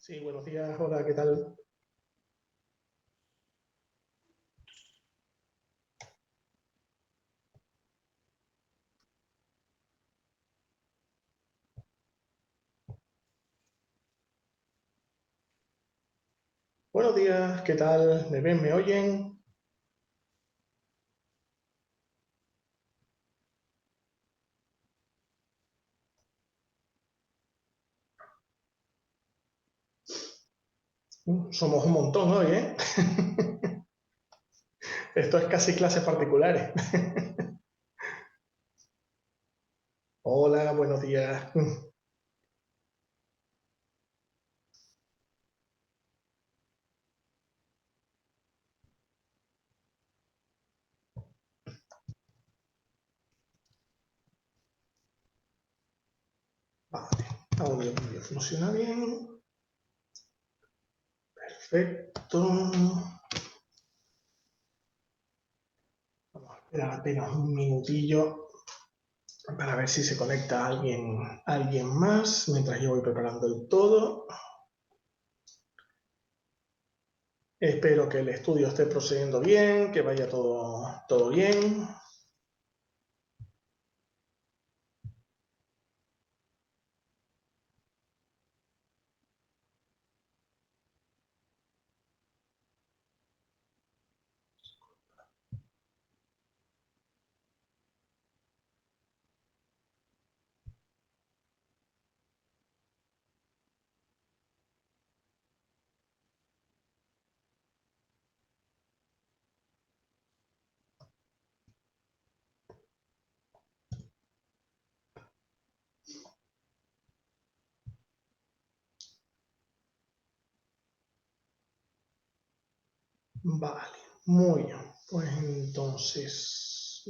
Sí, buenos días, hola, ¿qué tal? Buenos días, ¿qué tal? ¿Me ven, me oyen? Somos un montón hoy, ¿eh? Esto es casi clases particulares. Hola, buenos días. Vale, audio vídeo funciona bien. Perfecto. Vamos a esperar apenas un minutillo para ver si se conecta alguien más mientras yo voy preparando el todo. Espero que el estudio esté procediendo bien, que vaya todo bien. Vale, muy bien. Pues entonces...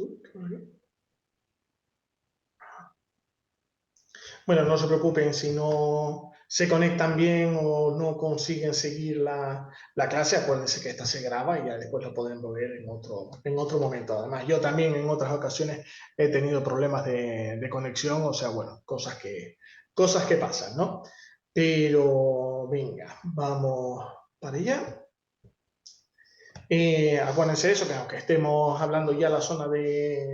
Bueno, no se preocupen si no se conectan bien o no consiguen seguir la clase. Acuérdense que esta se graba y ya después lo pueden ver en otro momento. Además, yo también en otras ocasiones he tenido problemas de conexión, o sea, bueno, cosas que pasan, ¿no? Pero venga, vamos para allá. Acuérdense de eso, que aunque estemos hablando ya la zona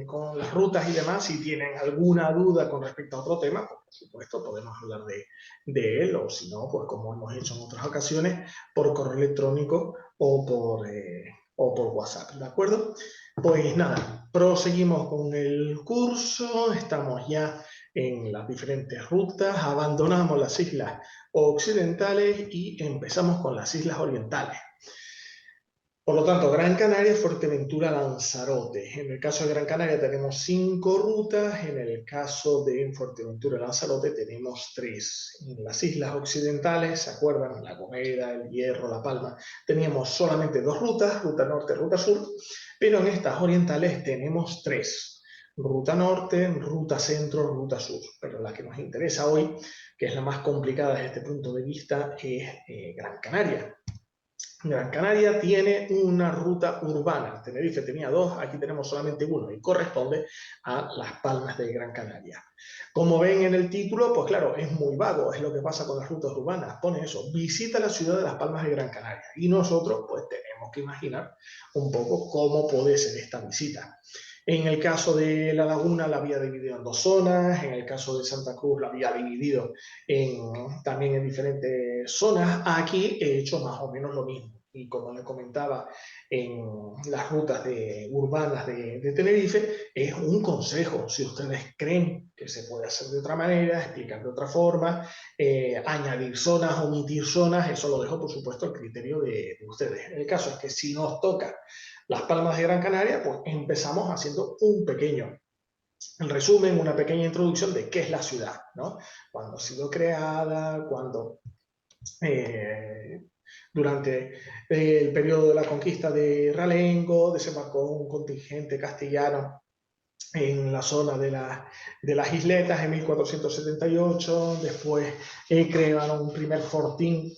con las rutas y demás, si tienen alguna duda con respecto a otro tema, pues, por supuesto podemos hablar de él, o si no, pues como hemos hecho en otras ocasiones, por correo electrónico o por WhatsApp, ¿de acuerdo? Pues nada, proseguimos con el curso, estamos ya en las diferentes rutas, abandonamos las islas occidentales y empezamos con las islas orientales. Por lo tanto, Gran Canaria, Fuerteventura, Lanzarote. En el caso de Gran Canaria tenemos 5 rutas, en el caso de Fuerteventura, Lanzarote tenemos 3. En las islas occidentales, ¿se acuerdan? La Gomera, El Hierro, La Palma, teníamos solamente 2 rutas, ruta norte, ruta sur, pero en estas orientales tenemos 3. Ruta norte, ruta centro, ruta sur. Pero la que nos interesa hoy, que es la más complicada desde este punto de vista, es Gran Canaria. Gran Canaria tiene una ruta urbana. Tenerife tenía 2, aquí tenemos solamente 1 y corresponde a Las Palmas de Gran Canaria. Como ven en el título, pues claro, es muy vago, es lo que pasa con las rutas urbanas. Pone eso, visita la ciudad de Las Palmas de Gran Canaria. Y nosotros pues tenemos que imaginar un poco cómo puede ser esta visita. En el caso de La Laguna la había dividido en 2 zonas, en el caso de Santa Cruz la había dividido también en diferentes zonas. Aquí he hecho más o menos lo mismo. Y como le comentaba, en las rutas urbanas de Tenerife, es un consejo. Si ustedes creen que se puede hacer de otra manera, explicar de otra forma, añadir zonas, omitir zonas, eso lo dejo, por supuesto, al criterio de ustedes. El caso es que si nos toca Las Palmas de Gran Canaria, pues empezamos haciendo un pequeño en resumen, una pequeña introducción de qué es la ciudad, ¿no? Cuándo ha sido creada, cuándo durante el periodo de la conquista de Realengo desembarcó un contingente castellano en la zona de las isletas en 1478, después crearon un primer fortín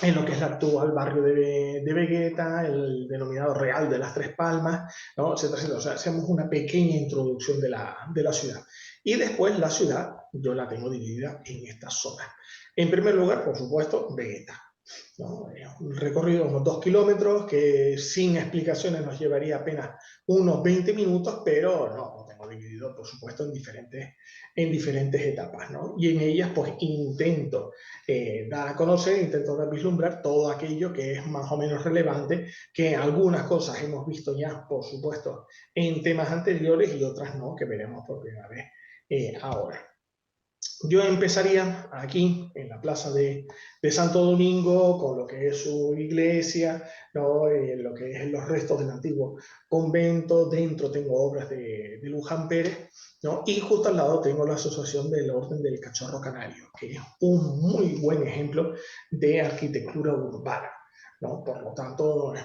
en lo que es el actual barrio de Vegueta, el denominado Real de las Tres Palmas, ¿no? Etcétera, etcétera. O sea, hacemos una pequeña introducción de la ciudad. Y después la ciudad yo la tengo dividida en estas zonas. En primer lugar, por supuesto, Vegeta, ¿no? Un recorrido de unos 2 kilómetros que sin explicaciones nos llevaría apenas unos 20 minutos, pero no, lo tengo dividido, por supuesto, en diferentes etapas, ¿no? Y en ellas, pues, intento dar a conocer, intento dar vislumbrar todo aquello que es más o menos relevante, que algunas cosas hemos visto ya, por supuesto, en temas anteriores y otras no, que veremos por primera vez ahora. Yo empezaría aquí, en la plaza de Santo Domingo, con lo que es su iglesia, ¿no? Lo que es los restos del antiguo convento. Dentro tengo obras de Luján Pérez, ¿no? Y justo al lado tengo la Asociación del Orden del Cachorro Canario, que es un muy buen ejemplo de arquitectura urbana, ¿no? Por lo tanto, es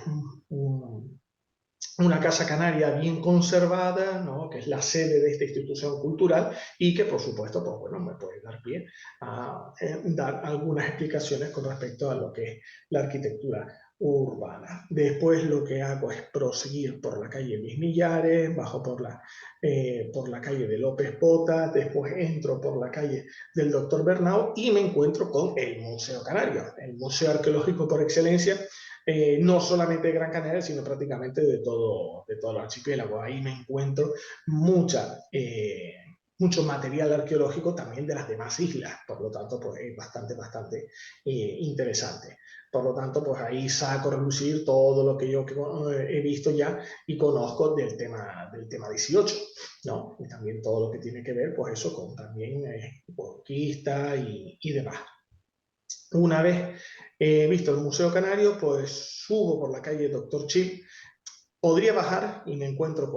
una casa canaria bien conservada, ¿no? Que es la sede de esta institución cultural y que, por supuesto, pues, bueno, me puede dar pie a dar algunas explicaciones con respecto a lo que es la arquitectura urbana. Después lo que hago es proseguir por la calle Luis Millares, bajo por la calle de López Pota, después entro por la calle del Doctor Bernau y me encuentro con el Museo Canario, el museo arqueológico por excelencia, no solamente de Gran Canaria, sino prácticamente de todo el archipiélago. Ahí me encuentro mucho material arqueológico también de las demás islas, por lo tanto, pues es bastante interesante. Por lo tanto, pues ahí saco a relucir todo lo que yo he visto ya y conozco del tema 18, ¿no? Y también todo lo que tiene que ver, pues eso, con también conquista y demás. Una vez visto el Museo Canario, pues subo por la calle Doctor Chill. Podría bajar y me encuentro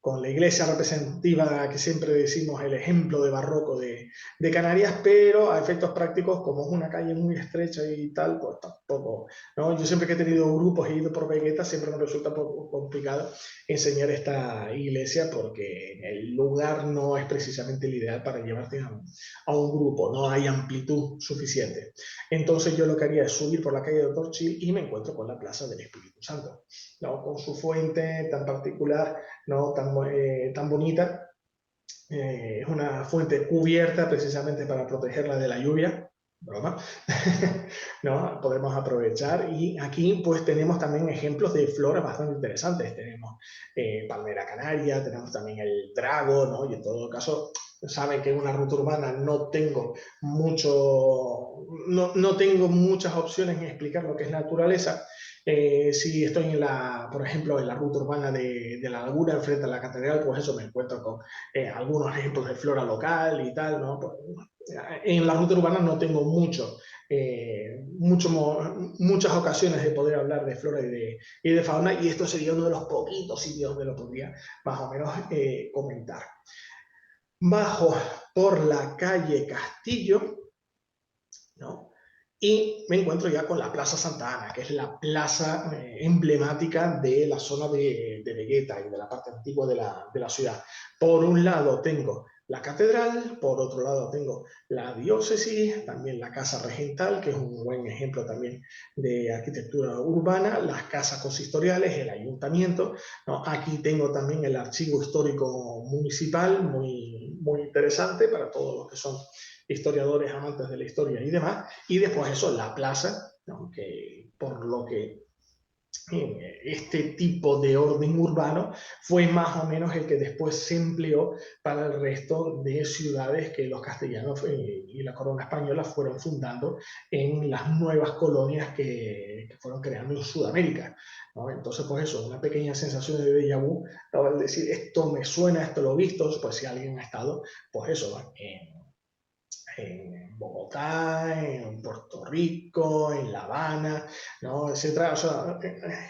con la iglesia representativa que siempre decimos el ejemplo de barroco de Canarias, pero a efectos prácticos, como es una calle muy estrecha y tal, pues tampoco, ¿no? Yo siempre que he tenido grupos e ido por Vegeta, siempre me resulta poco complicado enseñar esta iglesia porque el lugar no es precisamente el ideal para llevarte a un grupo, no hay amplitud suficiente. Entonces yo lo que haría es subir por la calle Doctor Chill y me encuentro con la Plaza del Espíritu Santo, ¿no? Con su fuente tan particular, ¿no? Tan bonita. Es una fuente cubierta precisamente para protegerla de la lluvia. Broma. ¿No? Podemos aprovechar y aquí pues tenemos también ejemplos de flora bastante interesantes. Tenemos palmera canaria, tenemos también el drago, ¿no? Y en todo caso saben que en una ruta urbana no tengo no tengo muchas opciones en explicar lo que es naturaleza. Si estoy por ejemplo, en la ruta urbana de la Laguna, enfrente a la catedral, pues eso me encuentro con algunos ejemplos de flora local y tal, ¿no? Pues, en la ruta urbana no tengo muchas ocasiones de poder hablar de flora y de fauna, y esto sería uno de los poquitos sitios donde lo podría más o menos comentar. Bajo por la calle Castillo, ¿no? Y me encuentro ya con la Plaza Santa Ana, que es la plaza emblemática de la zona de Vegeta y de la parte antigua de la ciudad. Por un lado tengo la catedral, por otro lado tengo la diócesis, también la casa regental, que es un buen ejemplo también de arquitectura urbana, las casas consistoriales, el ayuntamiento, ¿no? Aquí tengo también el archivo histórico municipal, muy interesante para todos los que son historiadores amantes de la historia y demás, y después eso, la plaza, ¿no? Que por lo que este tipo de orden urbano fue más o menos el que después se empleó para el resto de ciudades que los castellanos y la corona española fueron fundando en las nuevas colonias que fueron creando en Sudamérica, ¿no? Entonces, pues eso, una pequeña sensación de déjà vu, ¿no? Al decir, esto me suena, esto lo he visto, pues si alguien ha estado, pues eso, en Bogotá, en Puerto Rico, en La Habana, ¿no? Etcétera. O sea,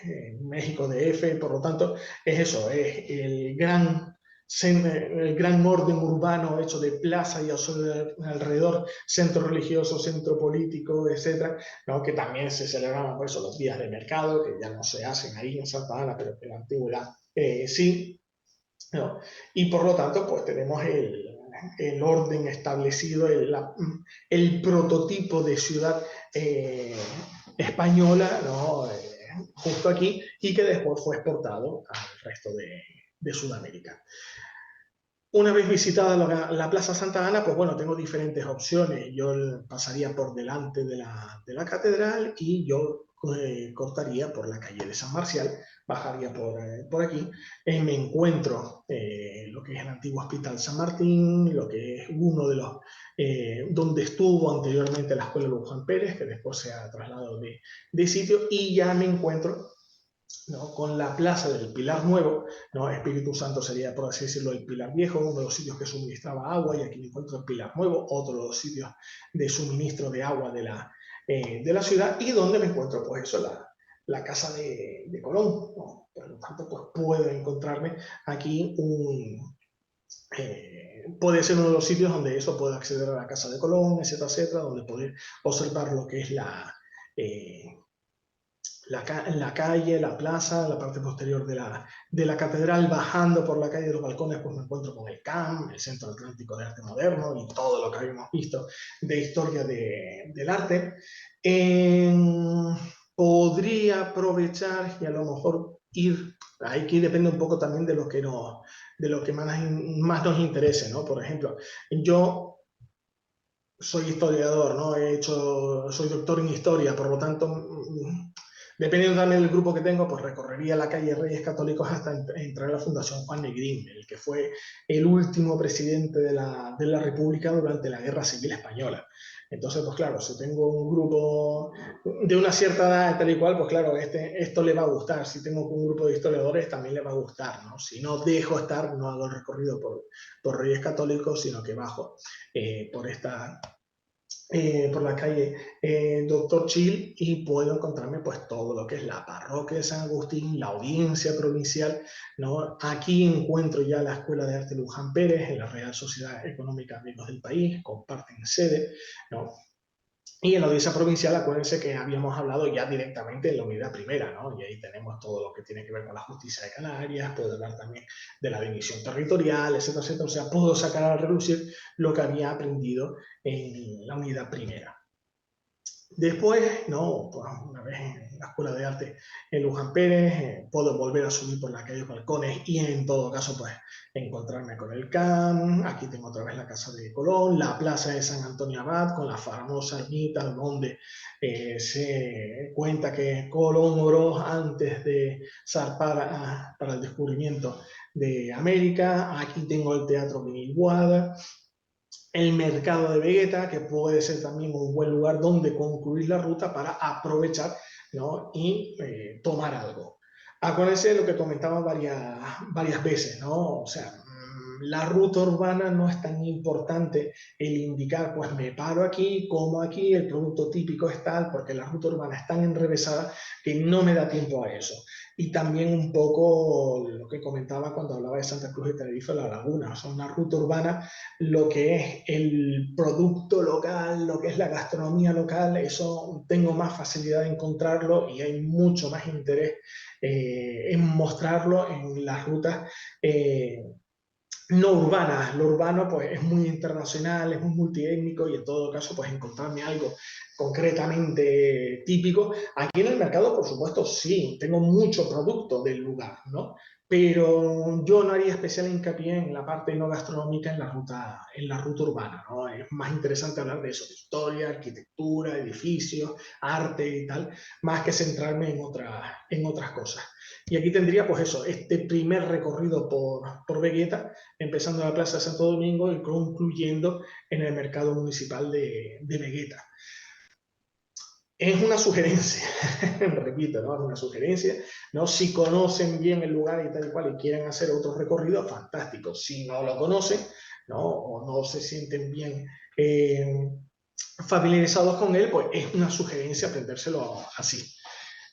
en México DF, por lo tanto, es eso, es el gran orden urbano hecho de plaza y alrededor centro religioso, centro político, etcétera, ¿no? Que también se celebraban por eso los días de mercado, que ya no se hacen ahí en Santa Ana, pero en la antigüedad sí, ¿no? Y por lo tanto, pues tenemos el orden establecido, el prototipo de ciudad española, ¿no? Justo aquí, y que después fue exportado al resto de Sudamérica. Una vez visitada la Plaza Santa Ana, pues bueno, tengo diferentes opciones. Yo pasaría por delante de la catedral y yo cortaría por la calle de San Marcial, bajaría por aquí. Me encuentro lo que es el antiguo Hospital San Martín, lo que es uno de los, donde estuvo anteriormente la Escuela Luján Pérez, que después se ha trasladado de sitio, y ya me encuentro, ¿no?, con la plaza del Pilar Nuevo, ¿no? Espíritu Santo sería, por así decirlo, el Pilar Viejo, uno de los sitios que suministraba agua, y aquí me encuentro el Pilar Nuevo, otro de los sitios de suministro de agua de la ciudad, y donde me encuentro, pues eso, la casa de Colón, ¿no? Por lo tanto, pues puedo encontrarme aquí puede ser uno de los sitios donde eso puedo acceder a la casa de Colón, etcétera, etcétera, donde poder observar lo que es eh, la calle, la plaza, la parte posterior de la catedral. Bajando por la calle de los Balcones, pues me encuentro con el CAM, el Centro Atlántico de Arte Moderno, y todo lo que habíamos visto de historia del arte. Podría aprovechar y a lo mejor ir, aquí depende un poco también de lo que más nos interese, ¿no? Por ejemplo, yo soy historiador, ¿no? Soy doctor en historia, por lo tanto, dependiendo también del grupo que tengo, pues recorrería la calle Reyes Católicos hasta entrar a la Fundación Juan Negrín, el que fue el último presidente de la República durante la Guerra Civil Española. Entonces, pues claro, si tengo un grupo de una cierta edad, tal y cual, pues claro, esto le va a gustar. Si tengo un grupo de historiadores, también le va a gustar, ¿no? Si no dejo estar, no hago el recorrido por Reyes Católicos, sino que bajo por por la calle Doctor Chill, y puedo encontrarme pues todo lo que es la parroquia de San Agustín, la audiencia provincial, ¿no? Aquí encuentro ya la Escuela de Arte Luján Pérez, en la Real Sociedad Económica Amigos del País, comparten sede, ¿no? Y en la audiencia provincial, acuérdense que habíamos hablado ya directamente en la unidad primera, ¿no? Y ahí tenemos todo lo que tiene que ver con la justicia de Canarias, puedo hablar también de la división territorial, etcétera, etcétera. O sea, puedo sacar a relucir lo que había aprendido en la unidad primera. Después, no, pues una vez en la Escuela de Arte en Luján Pérez, puedo volver a subir por la calle Balcones y en todo caso, pues encontrarme con el CAM. Aquí tengo otra vez la Casa de Colón, la Plaza de San Antonio Abad, con la famosa ermita donde se cuenta que Colón oró antes de zarpar para el descubrimiento de América. Aquí tengo el Teatro Guiniguada, el mercado de Vegeta, que puede ser también un buen lugar donde concluir la ruta para aprovechar, ¿no?, y tomar algo. Acuérdense de lo que comentaba varias veces, ¿no? O sea, la ruta urbana no es tan importante el indicar, pues me paro aquí, como aquí, el producto típico es tal, porque la ruta urbana es tan enrevesada que no me da tiempo a eso. Y también un poco lo que comentaba cuando hablaba de Santa Cruz de Tenerife, La Laguna. O sea, una ruta urbana, lo que es el producto local, lo que es la gastronomía local, eso tengo más facilidad de encontrarlo y hay mucho más interés en mostrarlo en las rutas no urbanas. Lo urbano pues es muy internacional, es muy multiétnico, y en todo caso pues encontrarme algo concretamente típico. Aquí en el mercado, por supuesto, sí, tengo mucho producto del lugar, ¿no? Pero yo no haría especial hincapié en la parte no gastronómica en la ruta urbana, ¿no? Es más interesante hablar de eso, de historia, arquitectura, edificios, arte y tal, más que centrarme en otras cosas. Y aquí tendría, pues eso, este primer recorrido por Vegeta, empezando en la Plaza de Santo Domingo y concluyendo en el mercado municipal de Vegeta. Es una sugerencia, repito, ¿no? Es una sugerencia, ¿no? Si conocen bien el lugar y tal y cual y quieren hacer otro recorrido, fantástico. Si no lo conocen, ¿no?, o no se sienten bien familiarizados con él, pues es una sugerencia aprendérselo así.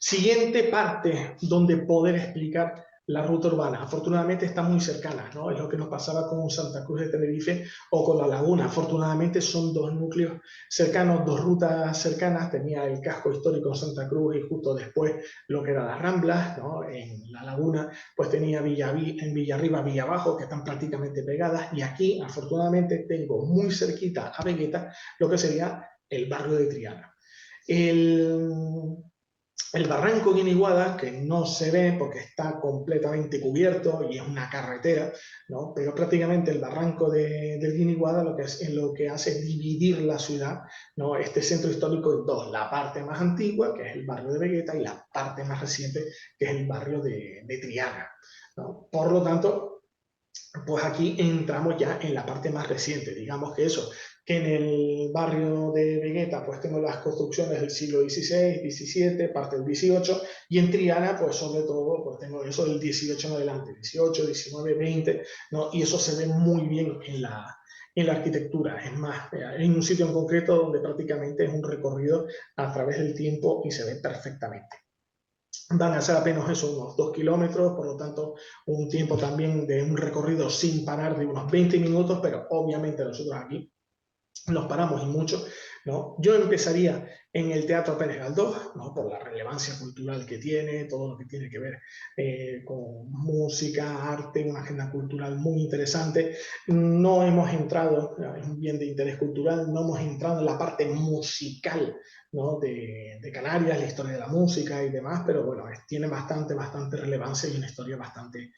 Siguiente parte donde poder explicar la ruta urbana. Afortunadamente está muy cercana, ¿no? Es lo que nos pasaba con Santa Cruz de Tenerife o con La Laguna. Afortunadamente son dos núcleos cercanos, dos rutas cercanas. Tenía el casco histórico en Santa Cruz y justo después lo que eran las Ramblas, ¿no? En La Laguna pues tenía en Villarriba, Villabajo, que están prácticamente pegadas, y aquí afortunadamente tengo muy cerquita a Vegeta lo que sería el barrio de Triana. El El barranco Guiniguada, que no se ve porque está completamente cubierto y es una carretera, ¿no? Pero prácticamente el barranco del Guiniguada lo que hace es dividir la ciudad, ¿no? Este centro histórico en dos, la parte más antigua, que es el barrio de Vegueta, y la parte más reciente, que es el barrio de Triana, ¿no? Por lo tanto, pues aquí entramos ya en la parte más reciente, digamos que eso, que en el barrio de Vegueta pues tengo las construcciones del siglo XVI, XVII, parte del XVIII, y en Triana pues sobre todo pues tengo eso del XVIII en adelante, XVIII, XIX, XX, ¿no? Y eso se ve muy bien en la arquitectura. Es más, hay un sitio en concreto donde prácticamente es un recorrido a través del tiempo y se ve perfectamente. Van a ser apenas eso, unos 2 kilómetros, por lo tanto, un tiempo también de un recorrido sin parar de unos 20 minutos, pero obviamente nosotros aquí nos paramos y mucho, ¿no? Yo empezaría en el Teatro Pérez Galdós, ¿no? Por la relevancia cultural que tiene, todo lo que tiene que ver con música, arte, una agenda cultural muy interesante. No hemos entrado, es un bien de interés cultural, no hemos entrado en la parte musical, ¿no? de Canarias, la historia de la música y demás, pero bueno, tiene bastante relevancia y una historia bastante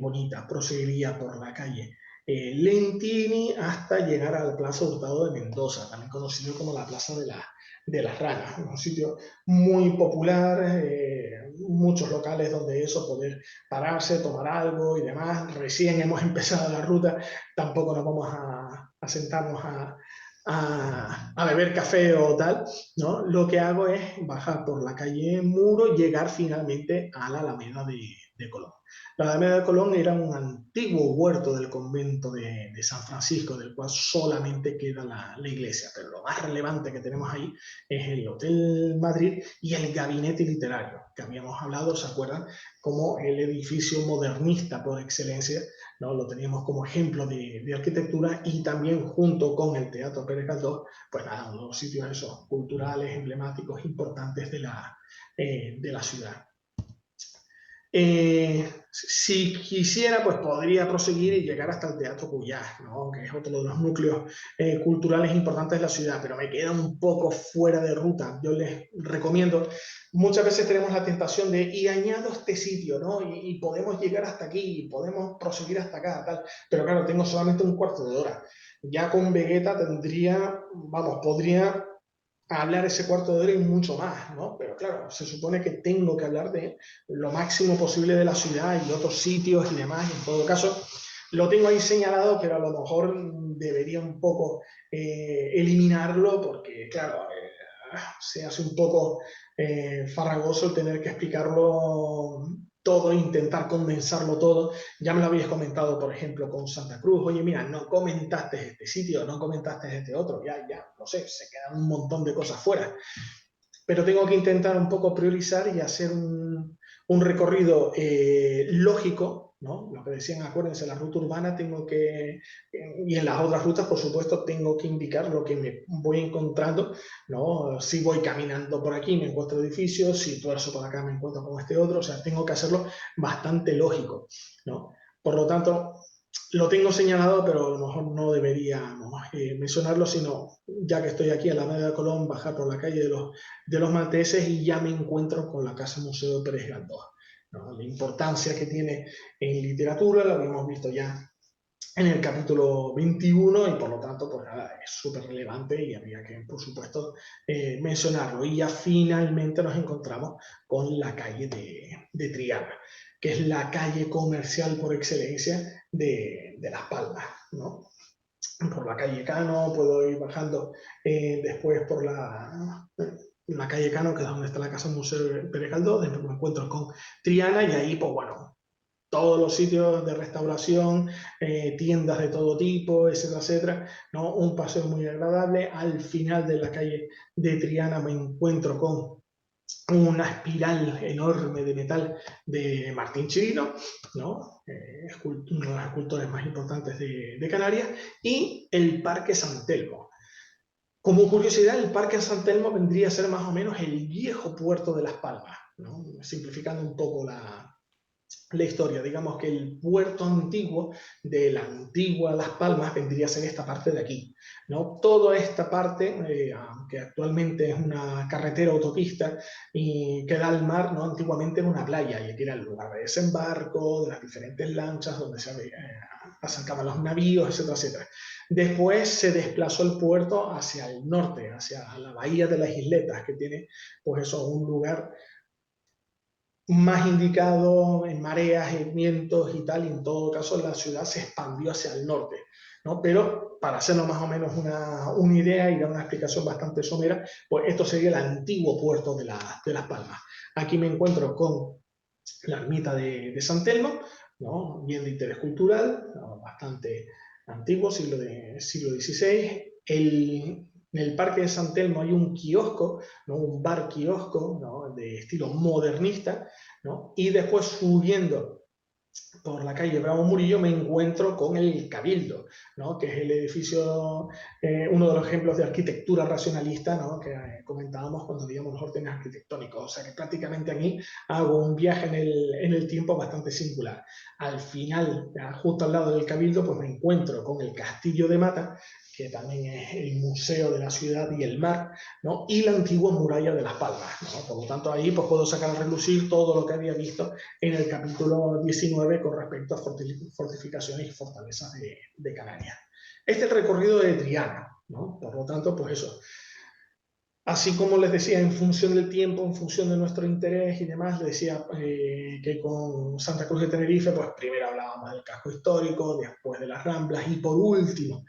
bonita. Proseguiría por la calle Lentini hasta llegar a la Plaza Hurtado de Mendoza, también conocido como la Plaza de las Ranas, un sitio muy popular, muchos locales donde eso, poder pararse, tomar algo y demás. Recién hemos empezado la ruta, tampoco nos vamos a sentarnos a beber café o tal, ¿no? Lo que hago es bajar por la calle Muro y llegar finalmente a la Alameda de Colón. La Alameda de Colón era un antiguo huerto del convento de San Francisco, del cual solamente queda la iglesia, pero lo más relevante que tenemos ahí es el Hotel Madrid y el Gabinete Literario, que habíamos hablado, ¿se acuerdan? Como el edificio modernista por excelencia, ¿no? Lo teníamos como ejemplo de arquitectura, y también junto con el Teatro Pérez Galdós, pues nada, unos sitios esos culturales, emblemáticos, importantes de la ciudad. Si quisiera, pues podría proseguir y llegar hasta el Teatro Cuyás, ¿no? Que es otro de los núcleos culturales importantes de la ciudad, pero me queda un poco fuera de ruta. Yo les recomiendo, muchas veces tenemos la tentación de, y añado este sitio, ¿no? Y podemos llegar hasta aquí, y podemos proseguir hasta acá, tal. Pero claro, tengo solamente un cuarto de hora. Ya con Vegeta tendría, vamos, podría hablar ese cuarto de hora y mucho más, ¿no? Pero claro, se supone que tengo que hablar de lo máximo posible de la ciudad y otros sitios y demás. En todo caso, lo tengo ahí señalado, pero a lo mejor debería un poco eliminarlo porque, claro, se hace un poco farragoso el tener que explicarlo todo, intentar condensarlo todo. Ya me lo habías comentado, por ejemplo, con Santa Cruz. Oye, mira, no comentaste este sitio, no comentaste este otro. Ya, no sé, se quedan un montón de cosas fuera. Pero tengo que intentar un poco priorizar y hacer un recorrido lógico, ¿no? Lo que decían, acuérdense, la ruta urbana tengo que, y en las otras rutas, por supuesto, tengo que indicar lo que me voy encontrando, ¿no? Si voy caminando por aquí me encuentro edificios, si tuerzo por acá me encuentro con este otro, o sea, tengo que hacerlo bastante lógico, ¿no? Por lo tanto, lo tengo señalado, pero a lo mejor no deberíamos mencionarlo, sino ya que estoy aquí a la Alameda de Colón, bajar por la calle de los malteses y ya me encuentro con la Casa Museo Pérez Galdós, ¿no? La importancia que tiene en literatura, lo habíamos visto ya en el capítulo 21 y por lo tanto pues nada, es súper relevante y habría que, por supuesto, mencionarlo. Y ya finalmente nos encontramos con la calle de Triana, que es la calle comercial por excelencia de Las Palmas, ¿no? Por la calle Cano, puedo ir bajando después por la calle Cano, que es donde está la Casa Museo Pérez Galdós, después me encuentro con Triana y ahí, pues bueno, todos los sitios de restauración, tiendas de todo tipo, etcétera, etcétera, ¿no? Un paseo muy agradable. Al final de la calle de Triana me encuentro con una espiral enorme de metal de Martín Chirino, ¿no? Uno de los escultores más importantes de Canarias, y el Parque San Telmo. Como curiosidad, el Parque San Telmo vendría a ser más o menos el viejo puerto de Las Palmas, ¿no? Simplificando un poco la historia. Digamos que el puerto antiguo de la antigua Las Palmas vendría a ser esta parte de aquí, ¿no? Toda esta parte, aunque actualmente es una carretera autopista y que da al mar, ¿no? Antiguamente era una playa y aquí era el lugar de desembarco, de las diferentes lanchas donde se acercaban los navíos, etcétera, etcétera. Después se desplazó el puerto hacia el norte, hacia la bahía de las Isletas, que tiene, pues eso, un lugar más indicado en mareas, en vientos y tal, y en todo caso la ciudad se expandió hacia el norte, ¿no? Pero para hacernos más o menos una idea y dar una explicación bastante somera, pues esto sería el antiguo puerto de Las Palmas. Aquí me encuentro con la ermita de San Telmo, ¿no? Bien de interés cultural, ¿no? Bastante antiguo, siglo XVI. En el Parque de San Telmo hay un kiosco, ¿no? Un bar kiosco, ¿no? De estilo modernista, ¿no? Y después subiendo por la calle Bravo Murillo me encuentro con el Cabildo, ¿no? Que es el edificio, uno de los ejemplos de arquitectura racionalista, ¿no? Que comentábamos cuando veíamos los órdenes arquitectónicos. O sea que prácticamente aquí hago un viaje en el tiempo bastante singular. Al final, justo al lado del Cabildo, pues me encuentro con el Castillo de Mata, que también es el museo de la ciudad y el mar, ¿no? Y la antigua muralla de Las Palmas, ¿no? Por lo tanto, ahí pues puedo sacar a relucir todo lo que había visto en el capítulo 19 con respecto a fortificaciones y fortalezas de Canarias. Este es el recorrido de Triana, ¿no? Por lo tanto, pues eso. Así como les decía, en función del tiempo, en función de nuestro interés y demás, les decía que con Santa Cruz de Tenerife, pues primero hablábamos del casco histórico, después de las Ramblas y por último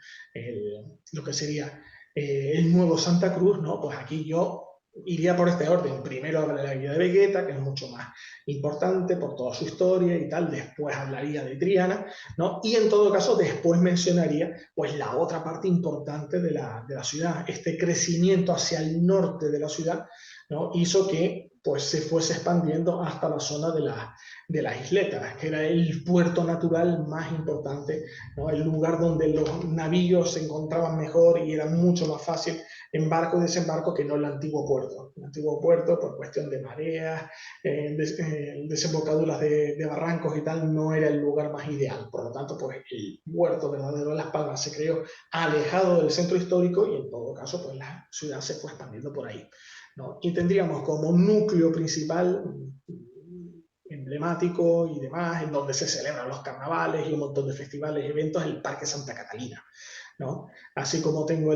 lo que sería el nuevo Santa Cruz, ¿no? Pues aquí yo iría por este orden. Primero hablaría de Vegueta, que es mucho más importante por toda su historia y tal, después hablaría de Triana, ¿no? Y en todo caso después mencionaría pues la otra parte importante de la ciudad. Este crecimiento hacia el norte de la ciudad, ¿no? Hizo que pues se fuese expandiendo hasta la zona de las isletas, que era el puerto natural más importante, ¿no? El lugar donde los navíos se encontraban mejor y era mucho más fácil embarco y desembarco que no el antiguo puerto. El antiguo puerto, por cuestión de mareas, desembocaduras de barrancos y tal, no era el lugar más ideal. Por lo tanto, pues el puerto verdadero de Las Palmas se creó alejado del centro histórico y en todo caso, pues la ciudad se fue expandiendo por ahí, ¿no? Y tendríamos como núcleo principal emblemático y demás, en donde se celebran los carnavales y un montón de festivales y eventos, el Parque Santa Catalina, ¿no? Así como tengo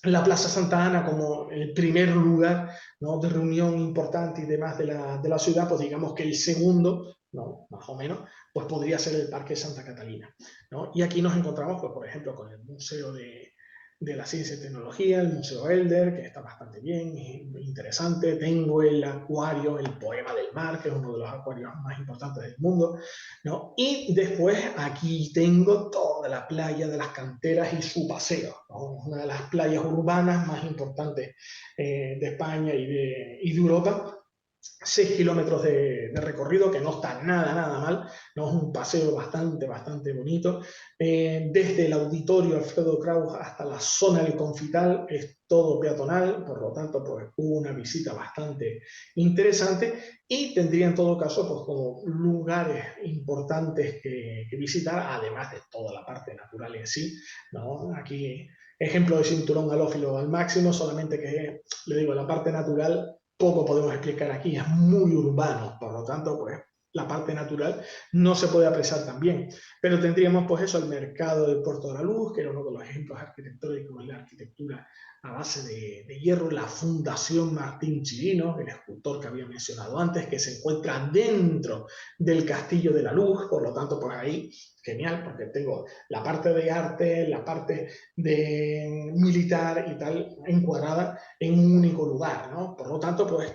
la Plaza Santa Ana como el primer lugar, ¿no? De reunión importante y demás de la ciudad, pues digamos que el segundo, ¿no? Más o menos, pues podría ser el Parque Santa Catalina, ¿no? Y aquí nos encontramos, pues, por ejemplo, con el Museo de la Ciencia y Tecnología, el Museo Elder, que está bastante bien, interesante. Tengo el acuario, el Poema del Mar, que es uno de los acuarios más importantes del mundo, ¿no? Y después aquí tengo toda la playa de las Canteras y su paseo, ¿no? Una de las playas urbanas más importantes de España y de Europa. 6 kilómetros de recorrido, que no está nada mal, ¿no? Es un paseo bastante bonito. Desde el auditorio Alfredo Kraus hasta la zona del Confital es todo peatonal, por lo tanto, pues una visita bastante interesante y tendría en todo caso, pues como lugares importantes que visitar, además de toda la parte natural en sí, ¿no? Aquí, ejemplo de cinturón halófilo al máximo, solamente que, le digo, la parte natural poco podemos explicar aquí, es muy urbano, por lo tanto, pues la parte natural no se puede apreciar tan bien. Pero tendríamos, pues eso, el mercado del Puerto de la Luz, que era uno de los ejemplos arquitectónicos de la arquitectura a base de hierro, la Fundación Martín Chirino, el escultor que había mencionado antes, que se encuentra dentro del Castillo de la Luz, por lo tanto, pues ahí, genial, porque tengo la parte de arte, la parte de militar y tal, encuadrada en un único lugar, ¿no? Por lo tanto, pues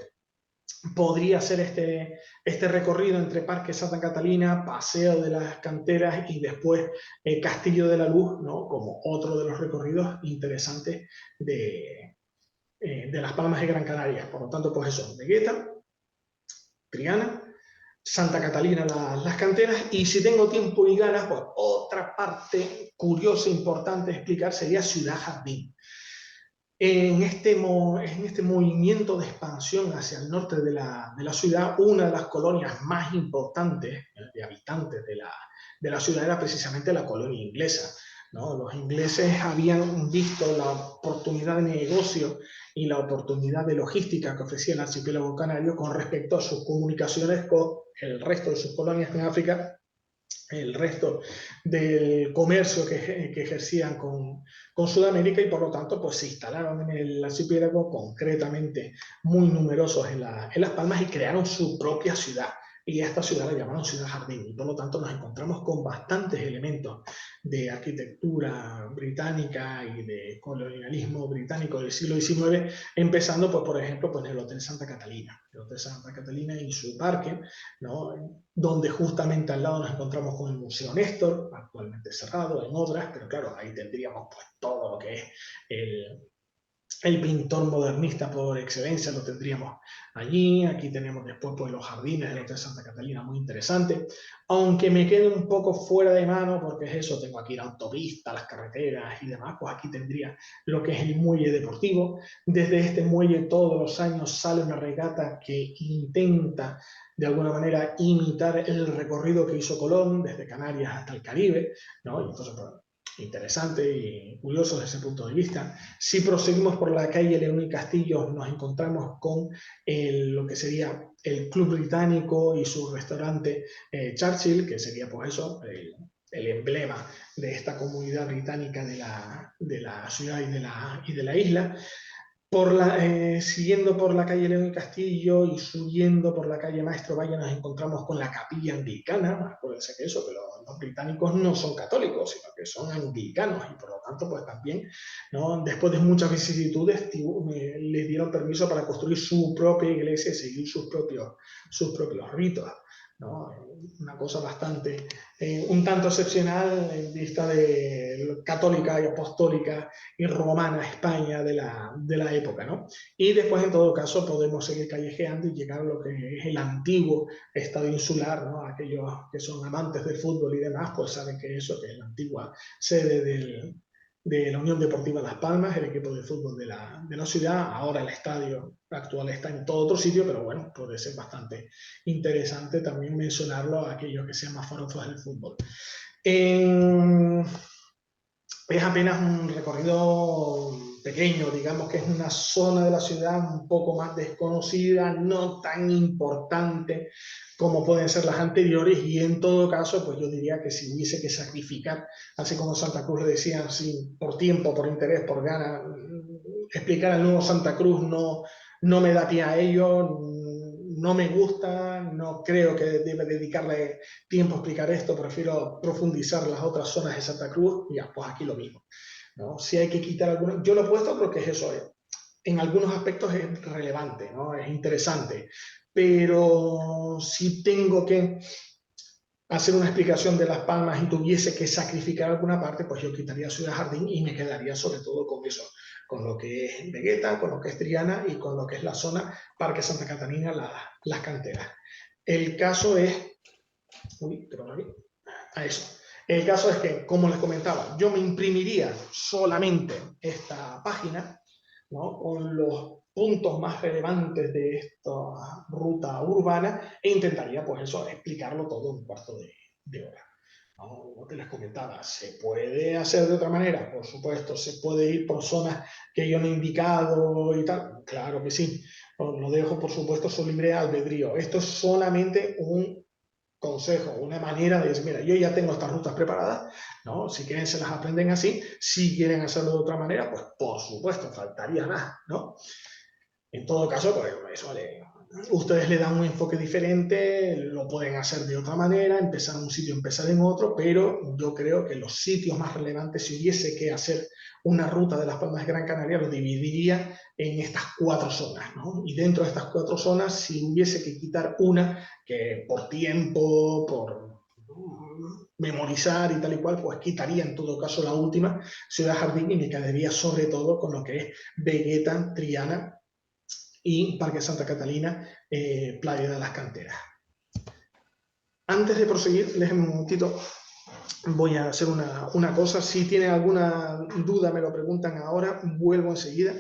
podría ser este recorrido entre Parque Santa Catalina, Paseo de las Canteras y después Castillo de la Luz, ¿no? Como otro de los recorridos interesantes de Las Palmas de Gran Canaria. Por lo tanto, pues eso, Vegueta, Triana, Santa Catalina, las Canteras, y si tengo tiempo y ganas, pues otra parte curiosa e importante de explicar sería Ciudad Jardín. En este movimiento de expansión hacia el norte de la ciudad, una de las colonias más importantes de habitantes de la ciudad era precisamente la colonia inglesa, ¿no? Los ingleses habían visto la oportunidad de negocio y la oportunidad de logística que ofrecía el archipiélago canario con respecto a sus comunicaciones con el resto de sus colonias en África, el resto del comercio que ejercían con Sudamérica, y por lo tanto pues se instalaron en el archipiélago, concretamente muy numerosos en Las Palmas, y crearon su propia ciudad. Y a esta ciudad la llamaron Ciudad Jardín, y por lo tanto nos encontramos con bastantes elementos de arquitectura británica y de colonialismo británico del siglo XIX, empezando pues, por ejemplo, pues, en el Hotel Santa Catalina. El Hotel Santa Catalina y su parque, ¿no? Donde justamente al lado nos encontramos con el Museo Néstor, actualmente cerrado, en obras, pero claro, ahí tendríamos pues todo lo que es el pintor modernista por excelencia, lo tendríamos allí. Aquí tenemos después pues, los jardines del Hotel Santa Catalina, muy interesante, aunque me quede un poco fuera de mano, porque es eso, tengo aquí la autopista, las carreteras y demás, pues aquí tendría lo que es el muelle deportivo. Desde este muelle todos los años sale una regata que intenta de alguna manera imitar el recorrido que hizo Colón desde Canarias hasta el Caribe, ¿no? Y entonces, pues, interesante y curioso desde ese punto de vista. Si proseguimos por la calle León y Castillo, nos encontramos con lo que sería el Club Británico y su restaurante Churchill, que sería pues eso, el emblema de esta comunidad británica de la ciudad y de la isla. Siguiendo por la calle León y Castillo y subiendo por la calle Maestro Valle, nos encontramos con la capilla anglicana. Acuérdense que eso, que los británicos no son católicos, sino que son anglicanos, y por lo tanto, pues también, ¿no? Después de muchas vicisitudes, les dieron permiso para construir su propia iglesia y seguir sus propios ritos, ¿no? Una cosa bastante, un tanto excepcional en vista de católica y apostólica y romana España de la época, ¿no? Y después, en todo caso, podemos seguir callejeando y llegar a lo que es el antiguo estado insular, ¿no? Aquellos que son amantes del fútbol y demás, pues saben que eso, que es la antigua sede de la Unión Deportiva Las Palmas, el equipo de fútbol de la ciudad. Ahora el estadio actual está en todo otro sitio, pero bueno, puede ser bastante interesante también mencionarlo a aquellos que sean más fanáticos del fútbol. Es apenas un recorrido pequeño, digamos que es una zona de la ciudad un poco más desconocida, no tan importante como pueden ser las anteriores, y en todo caso, pues yo diría que si hubiese que sacrificar, así como Santa Cruz le decían, si por tiempo, por interés, por ganas, explicar al nuevo Santa Cruz no me da pie a ello, no me gusta, no creo que debe dedicarle tiempo a explicar esto, prefiero profundizar las otras zonas de Santa Cruz, y ya, pues aquí lo mismo, ¿no? Si hay que quitar algunos, yo lo he puesto porque es eso, en algunos aspectos es relevante, ¿no? Es interesante, pero si tengo que hacer una explicación de Las Palmas y tuviese que sacrificar alguna parte, pues yo quitaría Ciudad Jardín y me quedaría sobre todo con eso, con lo que es Vegueta, con lo que es Triana y con lo que es la zona Parque Santa Catalina, las canteras. El caso es, a eso. El caso es que, como les comentaba, yo me imprimiría solamente esta página, ¿no? Con los puntos más relevantes de esta ruta urbana, e intentaría, pues eso, explicarlo todo en un cuarto de hora. ¿No? Como te les comentaba, ¿se puede hacer de otra manera? Por supuesto, ¿se puede ir por zonas que yo no he indicado y tal? Claro que sí. Lo dejo, por supuesto, su libre albedrío. Esto es solamente un consejo, una manera de decir, mira, yo ya tengo estas rutas preparadas, ¿no? Si quieren se las aprenden así, si quieren hacerlo de otra manera, pues por supuesto, faltaría más, ¿no? En todo caso, pues eso ustedes le dan un enfoque diferente, lo pueden hacer de otra manera, empezar en un sitio, empezar en otro, pero yo creo que los sitios más relevantes, si hubiese que hacer una ruta de Las Palmas de Gran Canaria, lo dividiría en estas 4 zonas, ¿no? Y dentro de estas 4 zonas, si hubiese que quitar una, que por tiempo, por memorizar y tal y cual, pues quitaría en todo caso la última, Ciudad Jardín, y me quedaría sobre todo con lo que es Vegueta, Triana y Parque Santa Catalina, Playa de las Canteras. Antes de proseguir, déjenme un momentito voy a hacer una cosa. Si tienen alguna duda, me lo preguntan ahora. Vuelvo enseguida.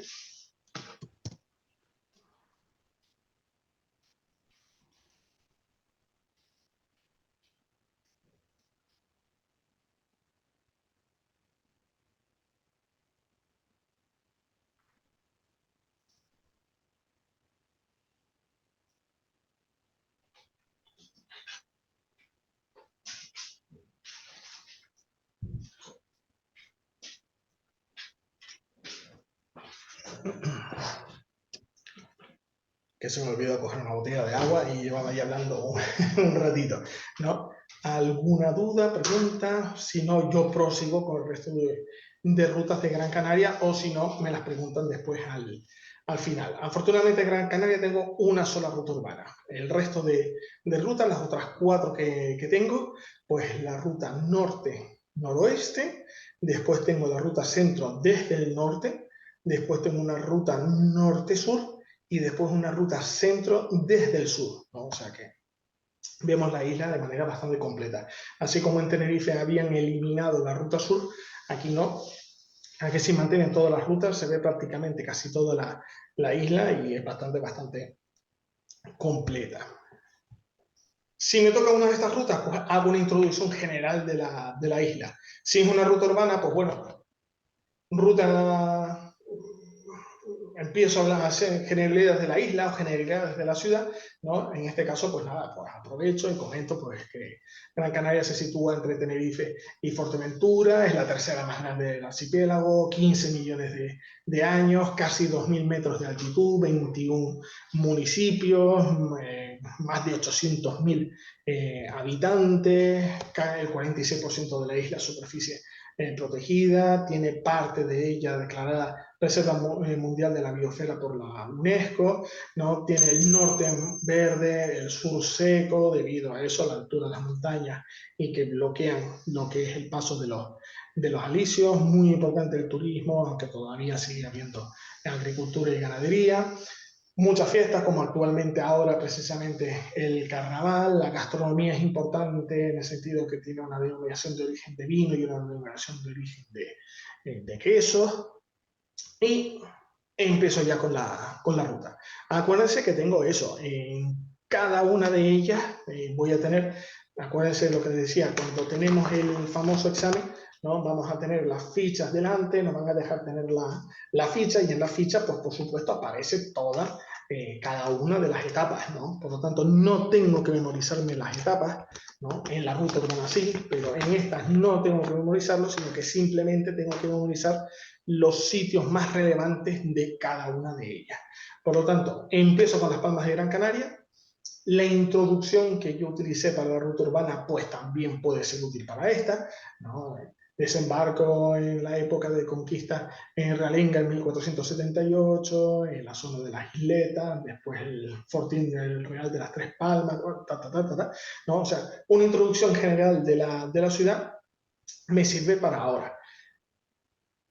Que se me olvidó coger una botella de agua y llevaba ahí hablando un ratito, ¿no? ¿Alguna duda, pregunta? Si no, yo prosigo con el resto de rutas de Gran Canaria, o si no, me las preguntan después al final. Afortunadamente en Gran Canaria tengo una sola ruta urbana. El resto de rutas, las otras 4 que tengo, pues la ruta norte-noroeste, después tengo la ruta centro desde el norte, después tengo una ruta norte-sur, y después una ruta centro desde el sur, ¿no? O sea que vemos la isla de manera bastante completa. Así como en Tenerife habían eliminado la ruta sur, aquí no. Aquí se mantienen todas las rutas, se ve prácticamente casi toda la isla y es bastante completa. Si me toca una de estas rutas, pues hago una introducción general de la isla. Si es una ruta urbana, pues bueno, ruta empiezo a hablar, a hacer generalidades de la isla o generalidades de la ciudad, ¿no? En este caso, pues nada, pues aprovecho y comento pues que Gran Canaria se sitúa entre Tenerife y Fuerteventura, es la tercera más grande del archipiélago, 15 millones de años, casi 2.000 metros de altitud, 21 municipios, más de 800.000 habitantes, el 46% de la isla superficie protegida, tiene parte de ella declarada Reserva Mundial de la Biosfera por la UNESCO, ¿no? Tiene el norte verde, el sur seco, debido a eso, a la altura de las montañas y que bloquean lo que es el paso de los alisios. Muy importante el turismo, aunque todavía sigue habiendo agricultura y ganadería. Muchas fiestas, como actualmente ahora precisamente el carnaval. La gastronomía es importante en el sentido que tiene una denominación de origen de vino y una denominación de origen de quesos. Y empiezo ya con la ruta. Acuérdense que tengo eso. En cada una de ellas voy a tener, acuérdense de lo que les decía, cuando tenemos el famoso examen, ¿no? Vamos a tener las fichas delante, nos van a dejar tener la ficha, y en la ficha, pues por supuesto, aparece toda, cada una de las etapas, ¿no? Por lo tanto, no tengo que memorizarme las etapas, ¿no? En la ruta urbana sí, pero en estas no tengo que memorizarlo, sino que simplemente tengo que memorizar los sitios más relevantes de cada una de ellas. Por lo tanto, empiezo con las Palmas de Gran Canaria. La introducción que yo utilicé para la ruta urbana, pues también puede ser útil para esta, ¿no? Desembarco en la época de conquista en Realenga en 1478, en la zona de las isletas, después el fortín del Real de las Tres Palmas, ¿no? O sea, una introducción general de la ciudad me sirve para ahora.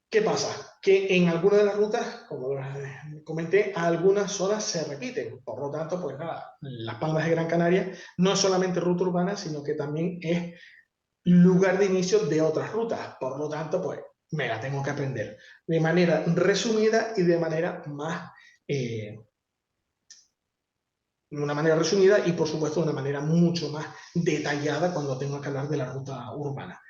¿Qué pasa? Que en algunas de las rutas, como comenté, algunas zonas se repiten. Por lo tanto, pues nada, Las Palmas de Gran Canaria no es solamente ruta urbana, sino que también es lugar de inicio de otras rutas. Por lo tanto, pues me la tengo que aprender de manera resumida y de una manera resumida y, por supuesto, de una manera mucho más detallada cuando tengo que hablar de la ruta urbana.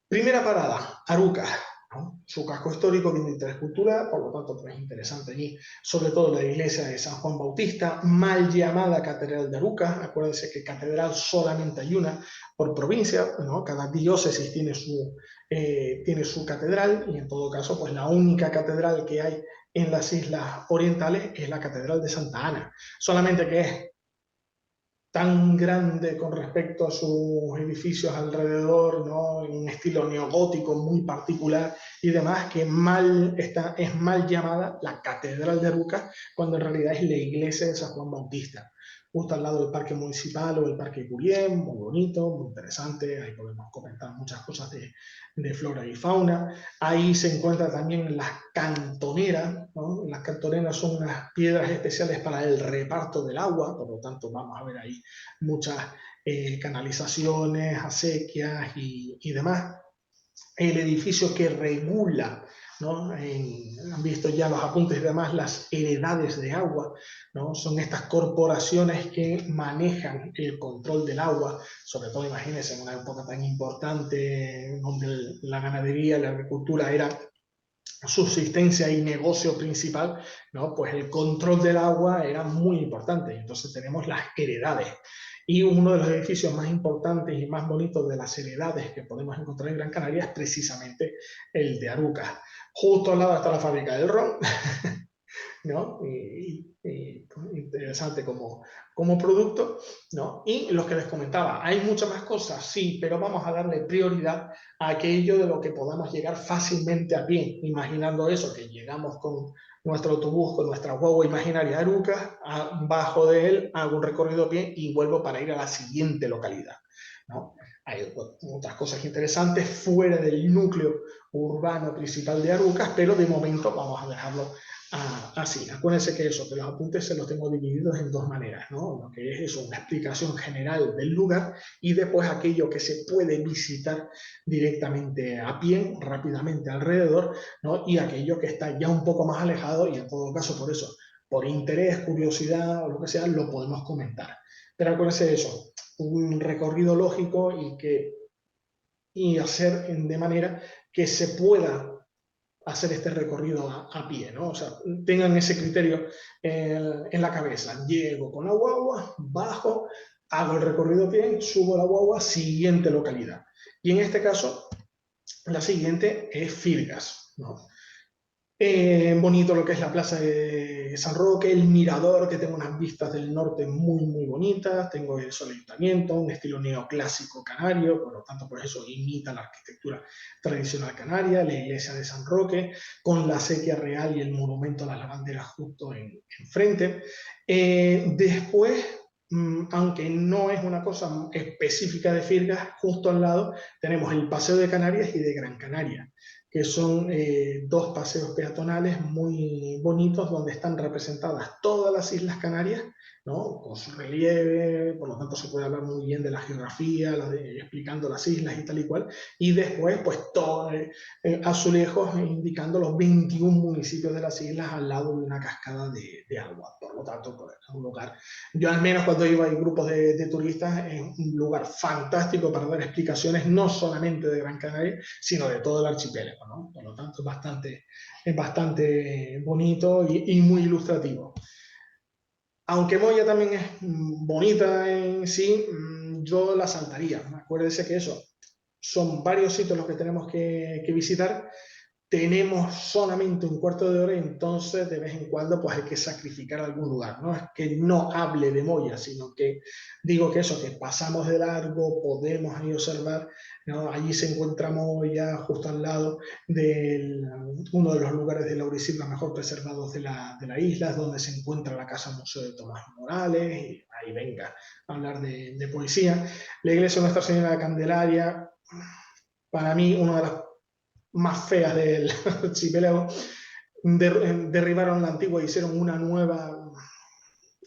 Primera parada, Aruca, ¿no? Su casco histórico tiene interés cultural, por lo tanto pues, es interesante allí, sobre todo la iglesia de San Juan Bautista, mal llamada Catedral de Aruca. Acuérdense que catedral solamente hay una por provincia, ¿no? Cada diócesis tiene su catedral, y en todo caso pues la única catedral que hay en las islas orientales es la Catedral de Santa Ana, solamente que es tan grande con respecto a sus edificios alrededor, ¿no? En un estilo neogótico muy particular y demás, que es mal llamada la Catedral de Aruca, cuando en realidad es la iglesia de San Juan Bautista. justo al lado del Parque Municipal o el Parque Curien, muy bonito, muy interesante, ahí podemos comentar muchas cosas de flora y fauna. Ahí se encuentra también las cantoneras, ¿no? Las cantoneras son unas piedras especiales para el reparto del agua, por lo tanto vamos a ver ahí muchas canalizaciones, acequias y demás. El edificio que regula, ¿no? Han visto ya los apuntes y demás, las heredades de agua, ¿no? Son estas corporaciones que manejan el control del agua, sobre todo imagínense en una época tan importante donde la ganadería, la agricultura era subsistencia y negocio principal, ¿no? Pues el control del agua era muy importante. Entonces tenemos las heredades. Y uno de los edificios más importantes y más bonitos de las heredades que podemos encontrar en Gran Canaria es precisamente el de Arucas. Justo al lado está la fábrica del ron, ¿no? Interesante como producto, ¿no? Y los que les comentaba, hay muchas más cosas, sí, pero vamos a darle prioridad a aquello de lo que podamos llegar fácilmente a pie, imaginando eso, que llegamos con nuestro autobús, con nuestra guagua imaginaria Arucas, bajo de él, hago un recorrido a pie y vuelvo para ir a la siguiente localidad, ¿no? Hay otras cosas interesantes fuera del núcleo urbano principal de Arucas, pero de momento vamos a dejarlo así. Acuérdense que eso, que los apuntes se los tengo divididos en dos maneras, ¿no? Lo que es eso, una explicación general del lugar y después aquello que se puede visitar directamente a pie, rápidamente alrededor, ¿no? Y aquello que está ya un poco más alejado y en todo caso por eso, por interés, curiosidad o lo que sea, lo podemos comentar. Pero acuérdense de eso, un recorrido lógico y hacer de manera que se pueda hacer este recorrido a pie, ¿no? O sea, tengan ese criterio en la cabeza. Llego con la guagua, bajo, hago el recorrido a pie, subo la guagua, siguiente localidad. Y en este caso, la siguiente es Firgas, ¿no? Bonito lo que es la plaza de San Roque, el mirador, que tengo unas vistas del norte muy, muy bonitas. Tengo el ayuntamiento, un estilo neoclásico canario, por lo tanto, por eso imita la arquitectura tradicional canaria, la iglesia de San Roque, con la acequia real y el monumento a las lavanderas justo enfrente. Después, aunque no es una cosa específica de Firgas, justo al lado tenemos el Paseo de Canarias y de Gran Canaria, que son dos paseos peatonales muy bonitos donde están representadas todas las Islas Canarias, ¿no? Con su relieve, por lo tanto se puede hablar muy bien de la geografía, explicando las islas y tal y cual, y después pues todo azulejos indicando los 21 municipios de las islas al lado de una cascada de agua, por lo tanto pues, es un lugar, yo al menos cuando iba en grupos de turistas, es un lugar fantástico para dar explicaciones no solamente de Gran Canaria, sino de todo el archipiélago, ¿no? Por lo tanto, es bastante bonito y muy ilustrativo. Aunque Moya también es bonita en sí, yo la saltaría. Acuérdense que eso, son varios sitios los que tenemos que visitar. Tenemos solamente un cuarto de hora y entonces de vez en cuando pues hay que sacrificar algún lugar. No es que no hable de Moya, sino que digo que eso, que pasamos de largo, podemos ahí observar, ¿no? Allí se encuentra Moya justo al lado de uno de los lugares de Laurisilva mejor preservados de la isla, donde se encuentra la Casa Museo de Tomás Morales, y ahí venga a hablar de poesía. La iglesia de Nuestra Señora de Candelaria, para mí, una de las más feas del archipiélago, derribaron la antigua e hicieron una nueva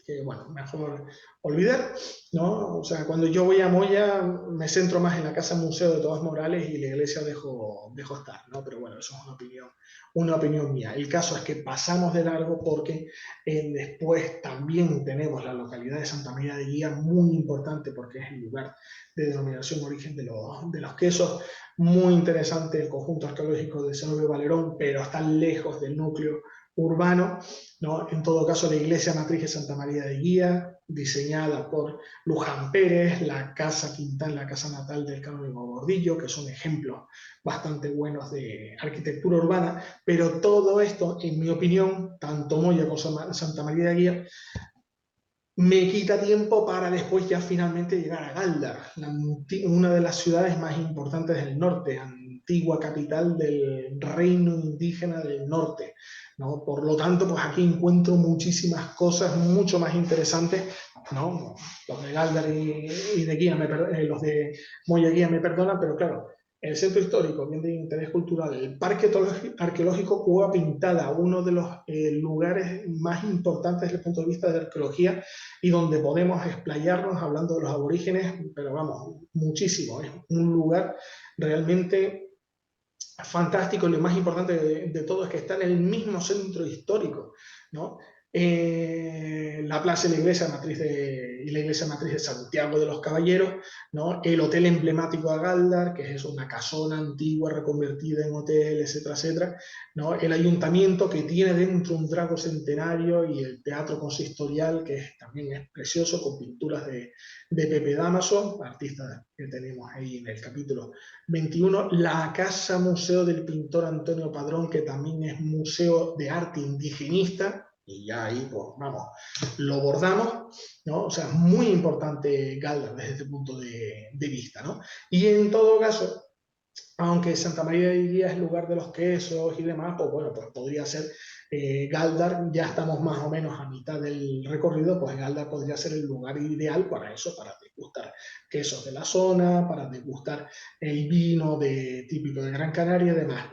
que, bueno, mejor olvidar, ¿no? O sea, cuando yo voy a Moya me centro más en la Casa Museo de Tomás Morales y la iglesia dejo estar, ¿no? Pero bueno, eso es una opinión mía. El caso es que pasamos de largo porque después también tenemos la localidad de Santa María de Guía, muy importante porque es el lugar de denominación de origen de los quesos. Muy interesante el conjunto arqueológico de Cenobio Valerón, pero está lejos del núcleo urbano, ¿no? En todo caso, la iglesia matriz de Santa María de Guía, diseñada por Luján Pérez, la casa Quintán, la casa natal del canónigo Gordillo, que son ejemplos bastante buenos de arquitectura urbana, pero todo esto, en mi opinión, tanto Moya como Santa María de Guía, me quita tiempo para después ya finalmente llegar a Galdar, una de las ciudades más importantes del norte, antigua capital del reino indígena del norte, ¿no? Por lo tanto, pues aquí encuentro muchísimas cosas mucho más interesantes ¿no? Los de Galdar y de Guía, los de Moya Guía me perdonan, pero claro, el centro histórico, bien de interés cultural, el parque arqueológico Cueva Pintada, uno de los lugares más importantes desde el punto de vista de arqueología y donde podemos explayarnos hablando de los aborígenes, pero vamos, muchísimo. Es un lugar realmente fantástico y lo más importante de todo es que está en el mismo centro histórico, ¿no? La plaza y la iglesia matriz de Santiago de los Caballeros, ¿no? El hotel emblemático de Galdar, que es una casona antigua reconvertida en hotel, etcétera, etcétera, ¿no? El ayuntamiento que tiene dentro un drago centenario y el teatro consistorial, que también es precioso, con pinturas de Pepe Damaso, artista que tenemos ahí en el capítulo 21, la Casa Museo del pintor Antonio Padrón, que también es museo de arte indigenista, y ya ahí, pues vamos, lo bordamos, ¿no? O sea, es muy importante Galdar desde este punto de vista, ¿no? Y en todo caso, aunque Santa María de Guía es el lugar de los quesos y demás, pues bueno, pues podría ser Galdar, ya estamos más o menos a mitad del recorrido, pues Galdar podría ser el lugar ideal para eso, para degustar quesos de la zona, para degustar el vino típico de Gran Canaria y demás.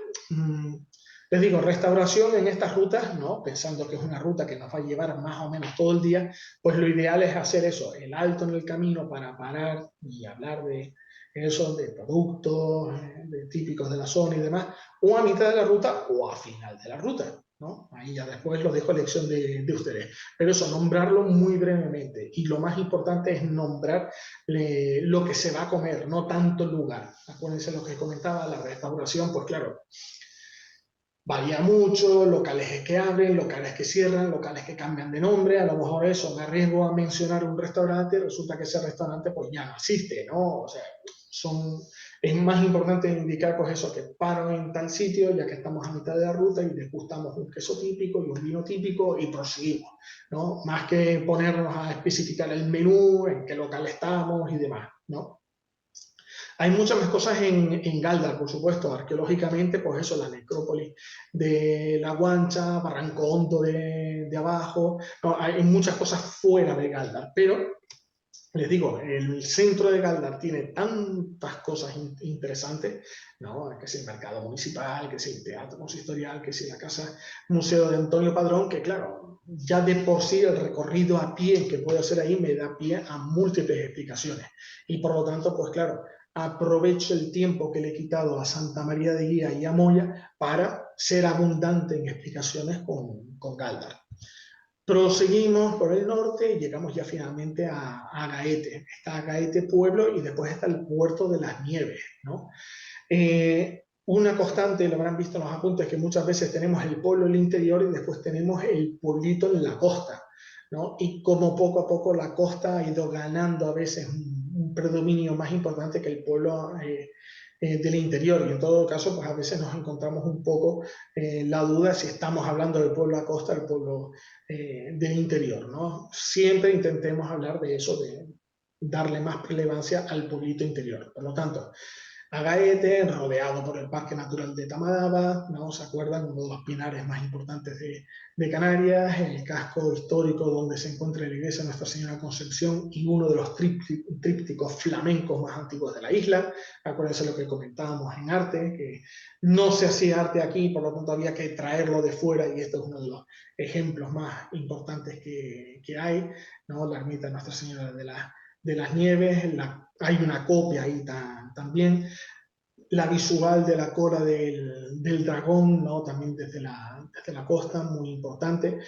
Les digo, restauración en estas rutas, ¿no? Pensando que es una ruta que nos va a llevar más o menos todo el día, pues lo ideal es hacer eso, el alto en el camino para parar y hablar de eso, de productos típicos de la zona y demás, o a mitad de la ruta o a final de la ruta, ¿no? Ahí ya después lo dejo a elección de ustedes. Pero eso, nombrarlo muy brevemente. Y lo más importante es nombrar lo que se va a comer, no tanto el lugar. Acuérdense lo que comentaba, la restauración, pues claro, varía mucho, locales que abren, locales que cierran, locales que cambian de nombre, a lo mejor eso, me arriesgo a mencionar un restaurante y resulta que ese restaurante pues ya no existe, ¿no? O sea, es más importante indicar pues eso, que paro en tal sitio ya que estamos a mitad de la ruta y degustamos un queso típico y un vino típico y proseguimos, ¿no? Más que ponernos a especificar el menú, en qué local estamos y demás, ¿no? Hay muchas más cosas en Galdar, por supuesto, arqueológicamente, pues eso, la necrópolis de La Guancha, Barranco Hondo de abajo, no, hay muchas cosas fuera de Galdar, pero les digo, el centro de Galdar tiene tantas cosas interesantes, ¿no? Que es el mercado municipal, que es el teatro consistorial, que es la casa museo de Antonio Padrón, que claro, ya de por sí el recorrido a pie que puedo hacer ahí me da pie a múltiples explicaciones. Y por lo tanto, pues claro, aprovecho el tiempo que le he quitado a Santa María de Guía y a Moya para ser abundante en explicaciones con Galdar. Proseguimos por el norte y llegamos ya finalmente a Gaete. Está Gaete Pueblo y después está el Puerto de las Nieves, ¿no? Una constante, lo habrán visto en los apuntes, que muchas veces tenemos el pueblo en el interior y después tenemos el pueblito en la costa, ¿no? Y como poco a poco la costa ha ido ganando a veces un predominio más importante que el pueblo del interior. Y en todo caso, pues a veces nos encontramos un poco la duda si estamos hablando del pueblo a costa o del pueblo del interior, ¿no? Siempre intentemos hablar de eso, de darle más relevancia al pueblito interior. Por lo tanto, Agaete, rodeado por el Parque Natural de Tamadaba, ¿no? ¿Se acuerdan? Uno de los pinares más importantes de Canarias, el casco histórico donde se encuentra la iglesia de Nuestra Señora Concepción y uno de los trípticos flamencos más antiguos de la isla. Acuérdense lo que comentábamos en arte, que no se hacía arte aquí, por lo tanto había que traerlo de fuera y este es uno de los ejemplos más importantes que hay, ¿no? La ermita de Nuestra Señora de las Nieves, hay una copia ahí también, la visual de la cola del dragón, ¿no? También desde la costa, muy importante.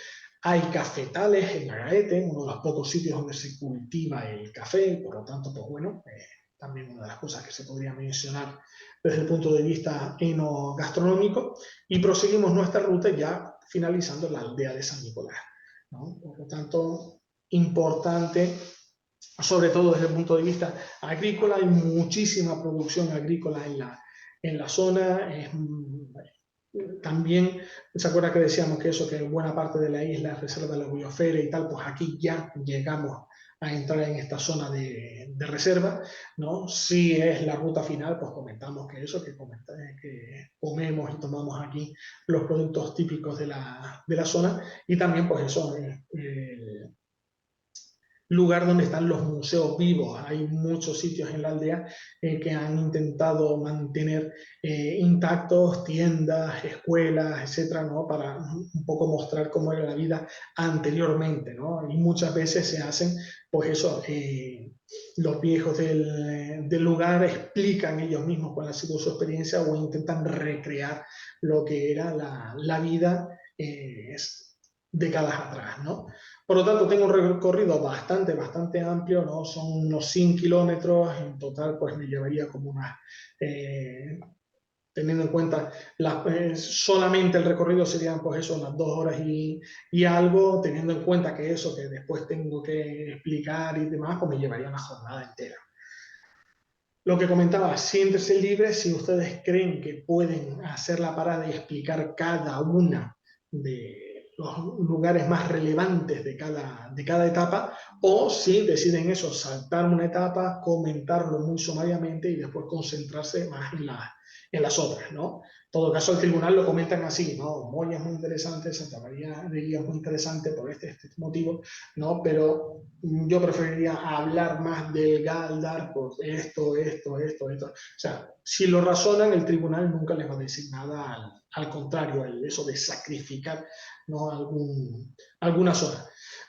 Hay cafetales en Agaete, uno de los pocos sitios donde se cultiva el café, y por lo tanto, pues bueno, también una de las cosas que se podría mencionar desde el punto de vista enogastronómico. Y proseguimos nuestra ruta ya finalizando la aldea de San Nicolás, ¿no? Por lo tanto, importante sobre todo desde el punto de vista agrícola, hay muchísima producción agrícola en la zona. También, ¿se acuerda que decíamos que eso, que buena parte de la isla es reserva de la biosfera y tal? Pues aquí ya llegamos a entrar en esta zona de reserva, ¿no? Si es la ruta final, pues comentamos que eso, que comemos y tomamos aquí los productos típicos de la zona y también, pues eso, lugar donde están los museos vivos. Hay muchos sitios en la aldea que han intentado mantener intactos tiendas, escuelas, etcétera, ¿no? Para un poco mostrar cómo era la vida anteriormente, ¿no? Y muchas veces se hacen, pues eso, los viejos del lugar explican ellos mismos cuál ha sido su experiencia o intentan recrear lo que era la vida décadas atrás, ¿no? Por lo tanto, tengo un recorrido bastante amplio, ¿no? Son unos 100 kilómetros, en total pues me llevaría como unas, teniendo en cuenta solamente el recorrido serían pues eso, unas 2 horas y algo, teniendo en cuenta que eso que después tengo que explicar y demás, pues me llevaría una jornada entera. Lo que comentaba, siéntese libre si ustedes creen que pueden hacer la parada y explicar cada una de los lugares más relevantes de cada etapa, o si deciden eso, saltar una etapa, comentarlo muy sumariamente y después concentrarse más en las otras, ¿no? En todo caso, el tribunal lo comentan así, ¿no? Moya es muy interesante, Santa María de Guía es muy interesante por este motivo, ¿no? Pero yo preferiría hablar más del Galdar por esto. O sea, si lo razonan, el tribunal nunca les va a decir nada, al contrario, eso de sacrificar, ¿no? Alguna zona.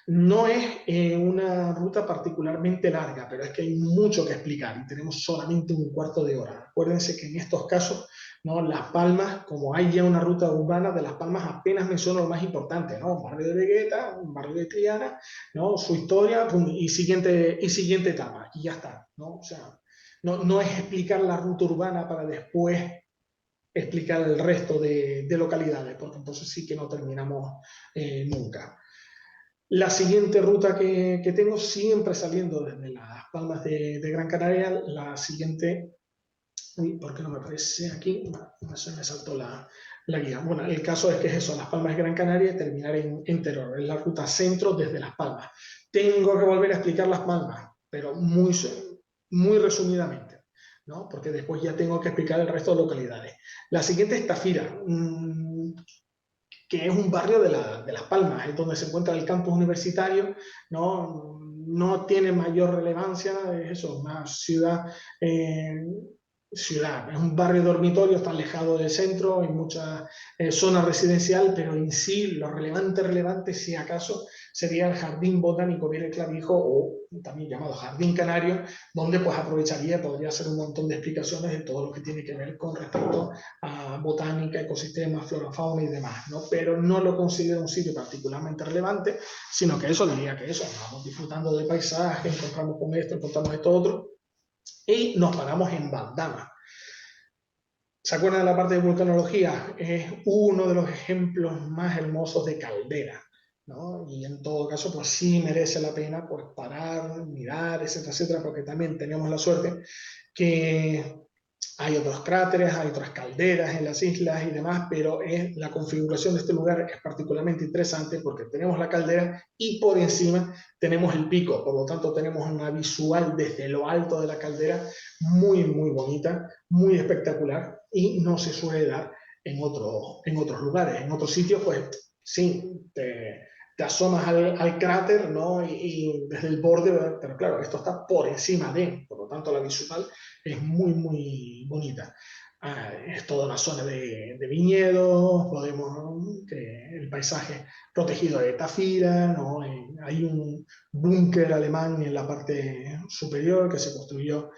No es una ruta particularmente larga, pero es que hay mucho que explicar y tenemos solamente un cuarto de hora. Acuérdense que en estos casos, ¿no? Las Palmas, como hay ya una ruta urbana de Las Palmas, apenas menciono lo más importante, ¿no? Un barrio de Vegueta, un barrio de Triana, ¿no? Su historia, pum, y siguiente etapa, y ya está, ¿no? O sea, no es explicar la ruta urbana para después explicar el resto de localidades, porque entonces sí que no terminamos nunca. La siguiente ruta que tengo, siempre saliendo desde Las Palmas de Gran Canaria, la siguiente, uy, ¿por qué no me aparece aquí? Se me saltó la guía. Bueno, el caso es que es eso, Las Palmas de Gran Canaria y terminar en Teror, es la ruta centro desde Las Palmas. Tengo que volver a explicar Las Palmas, pero muy resumidamente, ¿no? Porque después ya tengo que explicar el resto de localidades. La siguiente es Tafira, que es un barrio de Las Palmas, es donde se encuentra el campus universitario, ¿no? No tiene mayor relevancia, es eso, una ciudad, es un barrio dormitorio, está alejado del centro, hay mucha zona residencial, pero en sí lo relevante, si acaso, sería el Jardín Botánico Viera el Clavijo, o también llamado Jardín Canario, donde pues aprovecharía, podría hacer un montón de explicaciones de todo lo que tiene que ver con respecto a botánica, ecosistemas, flora, fauna y demás, ¿no? Pero no lo considero un sitio particularmente relevante, sino que eso diría que eso, vamos disfrutando del paisaje, encontramos con esto, encontramos esto otro, y nos paramos en Bandama. ¿Se acuerdan de la parte de vulcanología? Es uno de los ejemplos más hermosos de caldera, ¿no? Y en todo caso, pues sí merece la pena pues parar, mirar, etcétera, porque también tenemos la suerte que hay otros cráteres, hay otras calderas en las islas y demás, pero la configuración de este lugar es particularmente interesante porque tenemos la caldera y por encima tenemos el pico, por lo tanto tenemos una visual desde lo alto de la caldera muy bonita, muy espectacular y no se suele dar en otros lugares. En otros sitios, pues sí, te asomas al cráter, ¿no? Y desde el borde, pero claro, esto está por encima por lo tanto la visual es muy bonita. Es toda una zona de viñedos, el paisaje protegido de Tafira, ¿no? Hay un búnker alemán en la parte superior que se construyó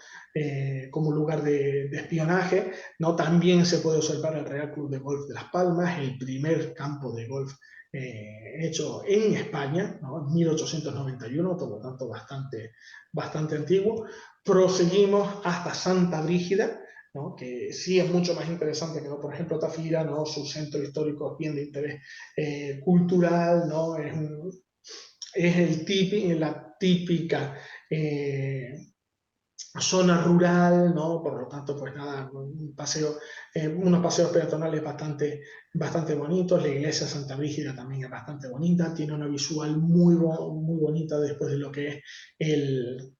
como lugar de espionaje, ¿no? También se puede observar el Real Club de Golf de Las Palmas, el primer campo de golf hecho en España, ¿no? En 1891, por lo tanto bastante antiguo. Proseguimos hasta Santa Brígida, ¿no? Que sí es mucho más interesante que, ¿no? Por ejemplo, Tafira, ¿no? Su centro histórico es bien de interés cultural, ¿no? La típica zona rural, ¿no? Por lo tanto, pues nada, unos paseos peatonales bastante bonitos. La iglesia de Santa Brígida también es bastante bonita, tiene una visual muy bonita después de lo que es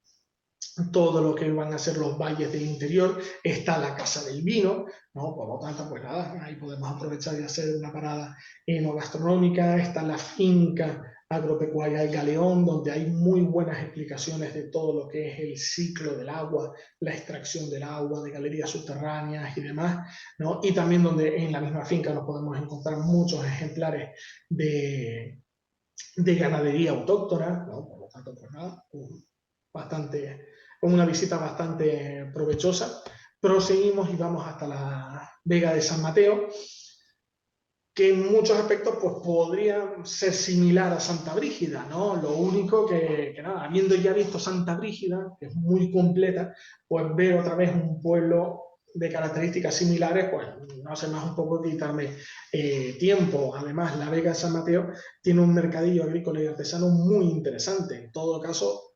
todo lo que van a ser los valles del interior. Está la Casa del Vino, ¿no? Por lo tanto, pues nada, ahí podemos aprovechar y hacer una parada enogastronómica. Está la finca agropecuaria El Galeón, donde hay muy buenas explicaciones de todo lo que es el ciclo del agua, la extracción del agua, de galerías subterráneas y demás, ¿no? Y también donde en la misma finca nos podemos encontrar muchos ejemplares de ganadería autóctona, ¿no? Por lo tanto, pues nada, una visita bastante provechosa. Proseguimos y vamos hasta la Vega de San Mateo, que en muchos aspectos pues, podría ser similar a Santa Brígida, ¿no? Lo único que nada, habiendo ya visto Santa Brígida, que es muy completa, pues ver otra vez un pueblo de características similares, pues no hace más un poco quitarme tiempo. Además, la Vega de San Mateo tiene un mercadillo agrícola y artesano muy interesante. En todo caso,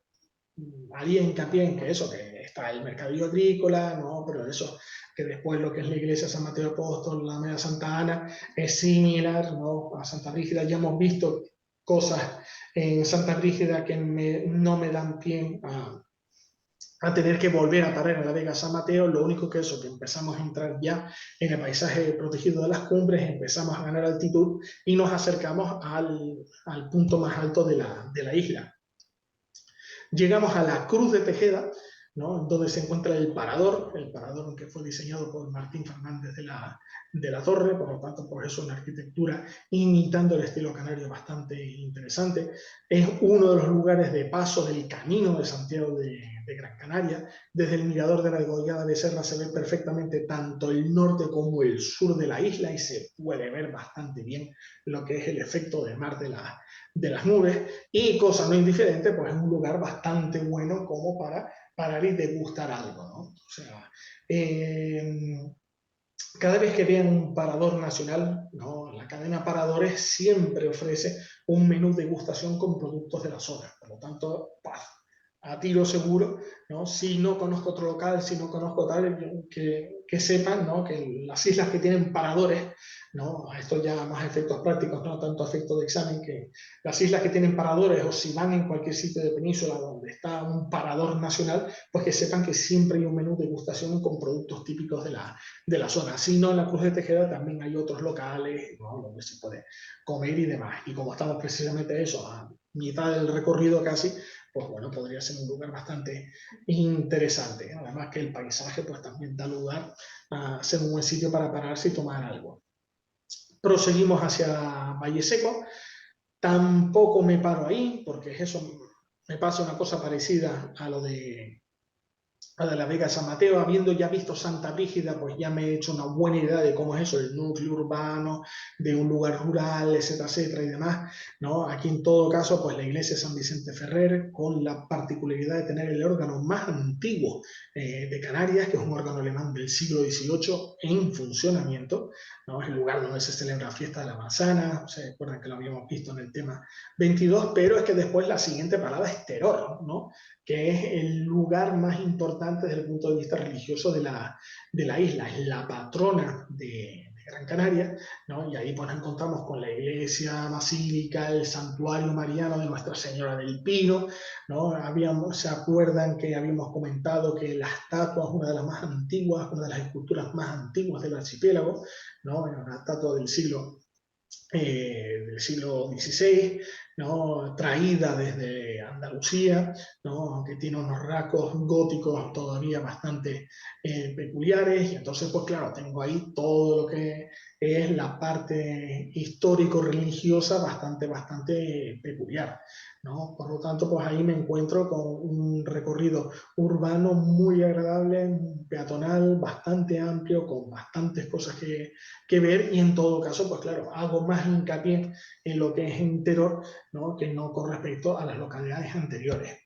haría hincapié en que eso, que está el mercadillo agrícola, ¿no? Pero eso, que después lo que es la iglesia de San Mateo Apóstol, la Media Santa Ana, es similar, ¿no? A Santa Brígida. Ya hemos visto cosas en Santa Brígida que no me dan pie a tener que volver a parar en la Vega San Mateo. Lo único que eso, que empezamos a entrar ya en el paisaje protegido de las cumbres, empezamos a ganar altitud y nos acercamos al punto más alto de la isla. Llegamos a la Cruz de Tejeda, ¿no? Donde se encuentra el parador que fue diseñado por Martín Fernández de la Torre, por lo tanto, pues es una arquitectura imitando el estilo canario bastante interesante. Es uno de los lugares de paso del Camino de Santiago de Gran Canaria. Desde el mirador de la Degollada de Serra se ve perfectamente tanto el norte como el sur de la isla y se puede ver bastante bien lo que es el efecto de mar de las nubes. Y cosa no indiferente, pues es un lugar bastante bueno como para parar y degustar algo, ¿no? O sea, cada vez que vean un parador nacional, ¿no? La cadena Paradores siempre ofrece un menú de degustación con productos de la zona. Por lo tanto, paz, a tiro seguro, ¿no? Si no conozco otro local, si no conozco tal, que sepan, ¿no? Que las islas que tienen paradores, ¿no? Esto ya más efectos prácticos, no tanto efectos de examen, que las islas que tienen paradores o si van en cualquier sitio de península donde está un parador nacional, pues que sepan que siempre hay un menú de degustación con productos típicos de la zona. Si no, en la Cruz de Tejeda también hay otros locales, ¿no? Donde se puede comer y demás. Y como estamos precisamente eso, a mitad del recorrido casi, pues bueno, podría ser un lugar bastante interesante. Además que el paisaje pues también da lugar a ser un buen sitio para pararse y tomar algo. Proseguimos hacia Valle Seco. Tampoco me paro ahí, porque es eso, me pasa una cosa parecida a lo de la Vega de San Mateo. Habiendo ya visto Santa Brígida, pues ya me he hecho una buena idea de cómo es eso, el núcleo urbano, de un lugar rural, etcétera, etcétera, y demás, ¿no? Aquí en todo caso, pues la iglesia de San Vicente Ferrer, con la particularidad de tener el órgano más antiguo de Canarias, que es un órgano alemán del siglo XVIII en funcionamiento, ¿no? Es el lugar donde se celebra la fiesta de la manzana. Se acuerdan que lo habíamos visto en el tema 22, pero es que después la siguiente parada es Teror, ¿no? Que es el lugar más importante desde el punto de vista religioso de la isla. Es la patrona de Gran Canaria, ¿no? Y ahí pues nos encontramos con la iglesia basílica, el santuario mariano de Nuestra Señora del Pino, ¿no? Se acuerdan que habíamos comentado que la estatua es una de las más antiguas, una de las esculturas más antiguas del archipiélago, ¿no? Una estatua del siglo XVI, ¿no? Traída desde Andalucía, ¿no? Que tiene unos rasgos góticos todavía bastante peculiares. Y entonces, pues claro, tengo ahí todo lo que es la parte histórico-religiosa bastante peculiar, ¿no? Por lo tanto, pues ahí me encuentro con un recorrido urbano muy agradable, peatonal, bastante amplio, con bastantes cosas que ver. Y en todo caso, pues claro, hago más hincapié en lo que es en Teror, ¿no? Que no con respecto a las localidades anteriores.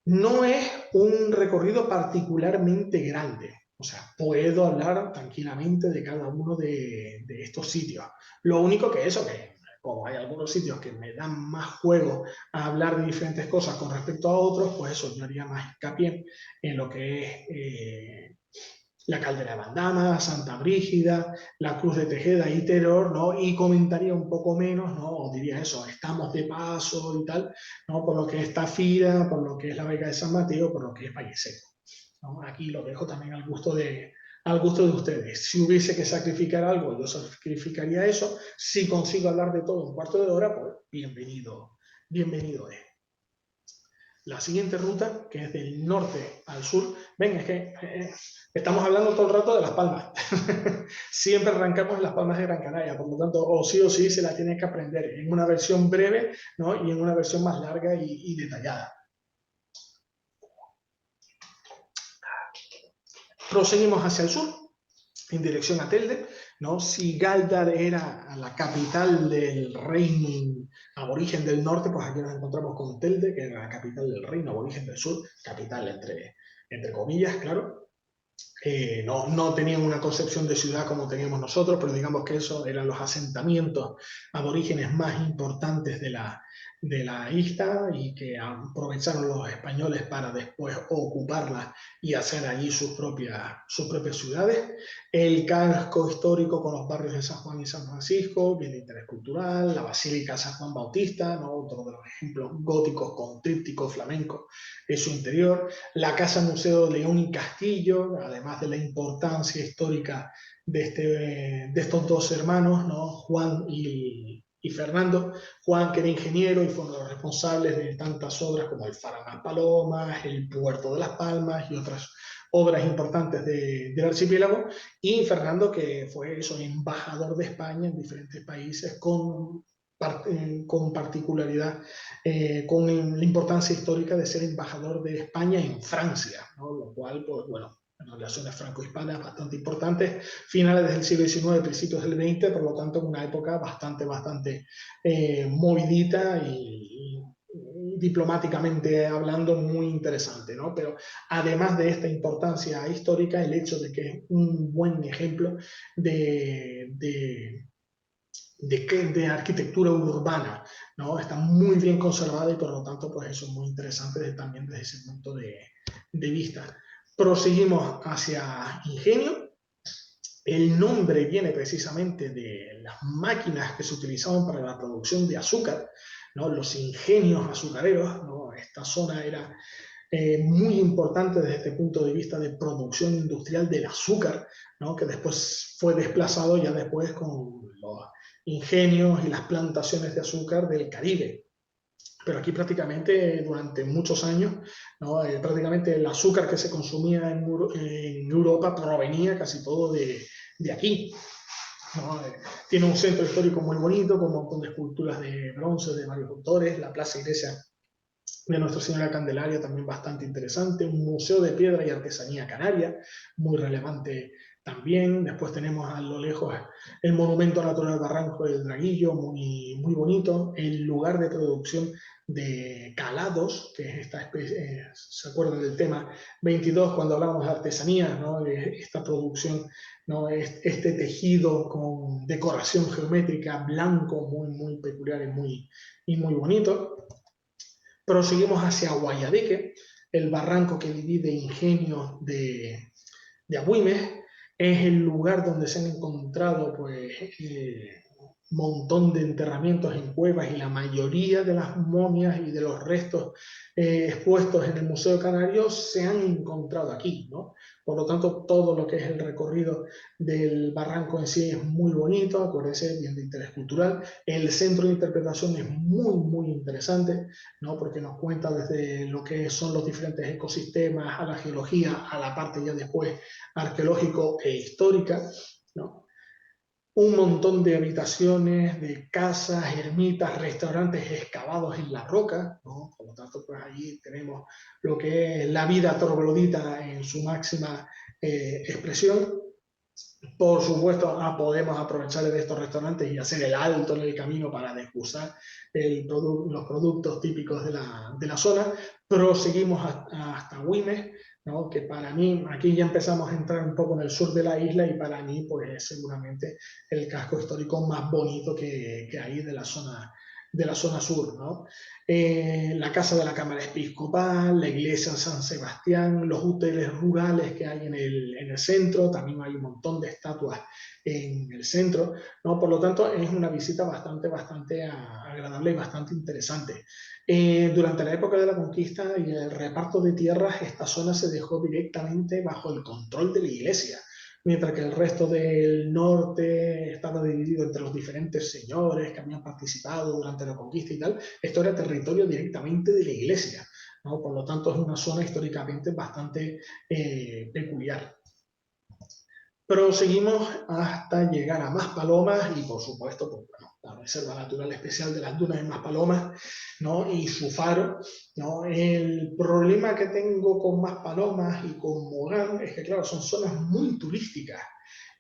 No es un recorrido particularmente grande, o sea, puedo hablar tranquilamente de cada uno de estos sitios. Lo único que eso, que como hay algunos sitios que me dan más juego a hablar de diferentes cosas con respecto a otros, pues eso, yo haría más hincapié en lo que es la Caldera de Bandama, Santa Brígida, la Cruz de Tejeda y Teror, ¿no? Y comentaría un poco menos, ¿no? O diría eso, estamos de paso y tal, ¿no? Por lo que es Tafira, por lo que es la Vega de San Mateo, por lo que es Valle Seco, ¿no? Aquí lo dejo también al gusto al gusto de ustedes. Si hubiese que sacrificar algo, yo sacrificaría eso. Si consigo hablar de todo en un cuarto de hora, pues bienvenido, bienvenido es. La siguiente ruta, que es del norte al sur, ven, es que estamos hablando todo el rato de Las Palmas. Siempre arrancamos en Las Palmas de Gran Canaria, por lo tanto, o sí se la tiene que aprender en una versión breve, ¿no? Y en una versión más larga y detallada. Proseguimos hacia el sur, en dirección a Telde, ¿no? Si Galdar era la capital del reino aborigen del norte, pues aquí nos encontramos con Telde, que era la capital del reino aborigen del sur, capital entre comillas, claro. No tenían una concepción de ciudad como teníamos nosotros, pero digamos que esos eran los asentamientos aborígenes más importantes de la isla y que aprovecharon los españoles para después ocuparla y hacer allí sus propias ciudades. El casco histórico con los barrios de San Juan y San Francisco, bien de interés cultural, la Basílica San Juan Bautista, ¿no? Otro de los ejemplos góticos con tríptico flamenco en su interior, la Casa Museo León y Castillo, además de la importancia histórica de estos dos hermanos, ¿no? Juan y Fernando. Juan, que era ingeniero y fue uno de los responsables de tantas obras como el Faro Las Palomas, el Puerto de las Palmas y otras obras importantes del archipiélago, y Fernando, que fue eso, embajador de España en diferentes países con particularidad, con la importancia histórica de ser embajador de España en Francia, ¿no? Lo cual, pues bueno, en relaciones franco-hispanas bastante importantes, finales del siglo XIX, principios del XX, por lo tanto, una época bastante movidita y diplomáticamente hablando muy interesante, ¿no? Pero además de esta importancia histórica, el hecho de que es un buen ejemplo de arquitectura urbana, ¿no? Está muy bien conservada y por lo tanto, pues eso es muy interesante también desde ese punto de vista. Proseguimos hacia Ingenio. El nombre viene precisamente de las máquinas que se utilizaban para la producción de azúcar, ¿no? Los ingenios azucareros, ¿no? Esta zona era muy importante desde este punto de vista de producción industrial del azúcar, ¿no? Que después fue desplazado ya después con los ingenios y las plantaciones de azúcar del Caribe. Pero aquí prácticamente durante muchos años, ¿no? Prácticamente el azúcar que se consumía en Europa provenía casi todo de aquí, ¿no? Tiene un centro histórico muy bonito, con un montón de esculturas de bronce de varios autores, la plaza iglesia de Nuestra Señora Candelaria también bastante interesante, un museo de piedra y artesanía canaria, muy relevante también. Después tenemos a lo lejos el monumento natural Barranco del Draguillo, muy bonito, el lugar de producción de calados, que es esta especie, ¿se acuerdan del tema 22 cuando hablamos de artesanía, ¿no? Esta producción, ¿no? Este tejido con decoración geométrica blanco, muy peculiar y muy bonito. Proseguimos hacia Guayadeque, el barranco que divide Ingenio de Agüimes. Es el lugar donde se han encontrado pues, montón de enterramientos en cuevas y la mayoría de las momias y de los restos expuestos en el Museo Canario se han encontrado aquí, ¿no? Por lo tanto, todo lo que es el recorrido del barranco en sí es muy bonito, acuérdense, bien de interés cultural. El centro de interpretación es muy interesante, ¿no? Porque nos cuenta desde lo que son los diferentes ecosistemas, a la geología, a la parte ya después arqueológico e histórica, ¿no? Un montón de habitaciones, de casas, ermitas, restaurantes excavados en la roca, ¿no? Por lo tanto, pues allí tenemos lo que es la vida troglodita en su máxima expresión. Por supuesto, podemos aprovechar de estos restaurantes y hacer el alto en el camino para degustar los productos típicos de la zona. Proseguimos hasta Güimes, ¿no? Que para mí, aquí ya empezamos a entrar un poco en el sur de la isla y para mí pues, es seguramente el casco histórico más bonito que hay de la zona sur, ¿no? La casa de la Cámara Episcopal, la iglesia de San Sebastián, los hoteles rurales que hay en el centro, también hay un montón de estatuas en el centro, ¿no? Por lo tanto, es una visita bastante agradable y bastante interesante. Durante la época de la conquista y el reparto de tierras, esta zona se dejó directamente bajo el control de la iglesia, mientras que el resto del norte estaba dividido entre los diferentes señores que habían participado durante la conquista y tal. Esto era territorio directamente de la iglesia, ¿no? Por lo tanto, es una zona históricamente bastante peculiar. Proseguimos hasta llegar a Maspalomas y, por supuesto, pues, bueno, la Reserva Natural Especial de las Dunas de Maspalomas, ¿no? Y su faro, ¿no? El problema que tengo con Maspalomas y con Mogán es que, claro, son zonas muy turísticas.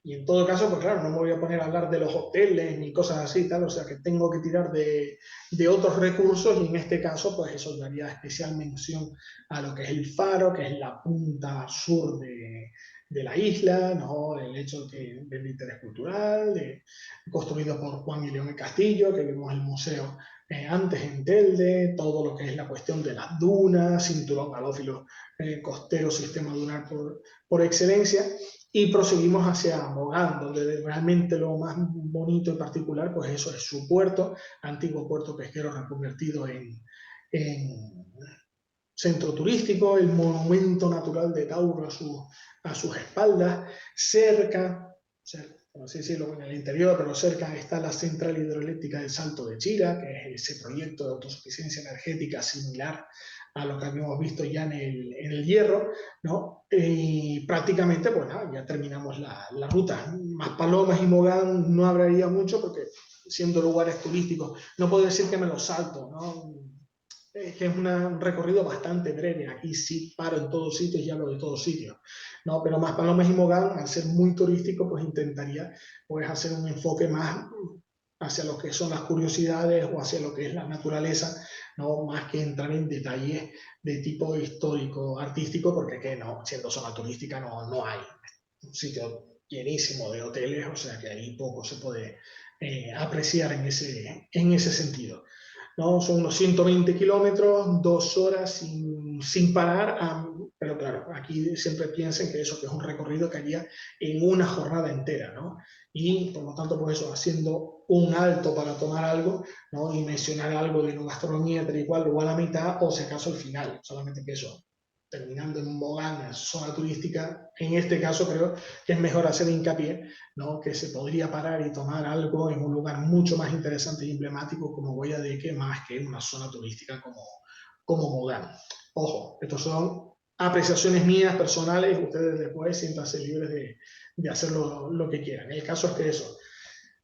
Y en todo caso, pues claro, no me voy a poner a hablar de los hoteles ni cosas así, tal, o sea que tengo que tirar de otros recursos y en este caso, pues eso daría especial mención a lo que es el faro, que es la punta sur de la isla, ¿no? El hecho del interés cultural, construido por Juan y León el Castillo, que vimos el museo antes en Telde, todo lo que es la cuestión de las dunas, cinturón halófilo costero, sistema dunar por excelencia, y proseguimos hacia Mogán, donde realmente lo más bonito y particular, pues eso es su puerto, antiguo puerto pesquero reconvertido en centro turístico, el monumento natural de Tauro a sus espaldas, cerca, por así decirlo, en el interior, pero cerca está la central hidroeléctrica del Salto de Chira, que es ese proyecto de autosuficiencia energética similar a lo que habíamos visto ya en el Hierro, ¿no? Y prácticamente, pues nada, ya terminamos la ruta. Maspalomas y Mogán no habría mucho porque siendo lugares turísticos, no puedo decir que me los salto, ¿no? Que es un recorrido bastante breve. Aquí sí paro en todos sitios y hablo de todos sitios, ¿no? Pero Maspalomas y Mogán, al ser muy turístico, pues intentaría pues, hacer un enfoque más hacia lo que son las curiosidades o hacia lo que es la naturaleza, ¿no? Más que entrar en detalles de tipo histórico, artístico, porque que no, siendo zona turística no hay un sitio llenísimo de hoteles, o sea que ahí poco se puede apreciar en ese sentido. ¿No? Son unos 120 kilómetros, 2 horas sin parar, pero claro, aquí siempre piensen que eso que es un recorrido que haría en una jornada entera, ¿no? Y por lo tanto, pues eso, haciendo un alto para tomar algo, ¿no? Y mencionar algo de la gastronomía, tal y cual, luego a la mitad, o si acaso al final, solamente que eso, terminando en Mogán, zona turística, en este caso creo que es mejor hacer hincapié, ¿no? Que se podría parar y tomar algo en un lugar mucho más interesante y emblemático como Guayadeque, más que en una zona turística como Mogán. Ojo, estos son apreciaciones mías personales, ustedes después siéntanse libres de hacer lo que quieran. El caso es que eso,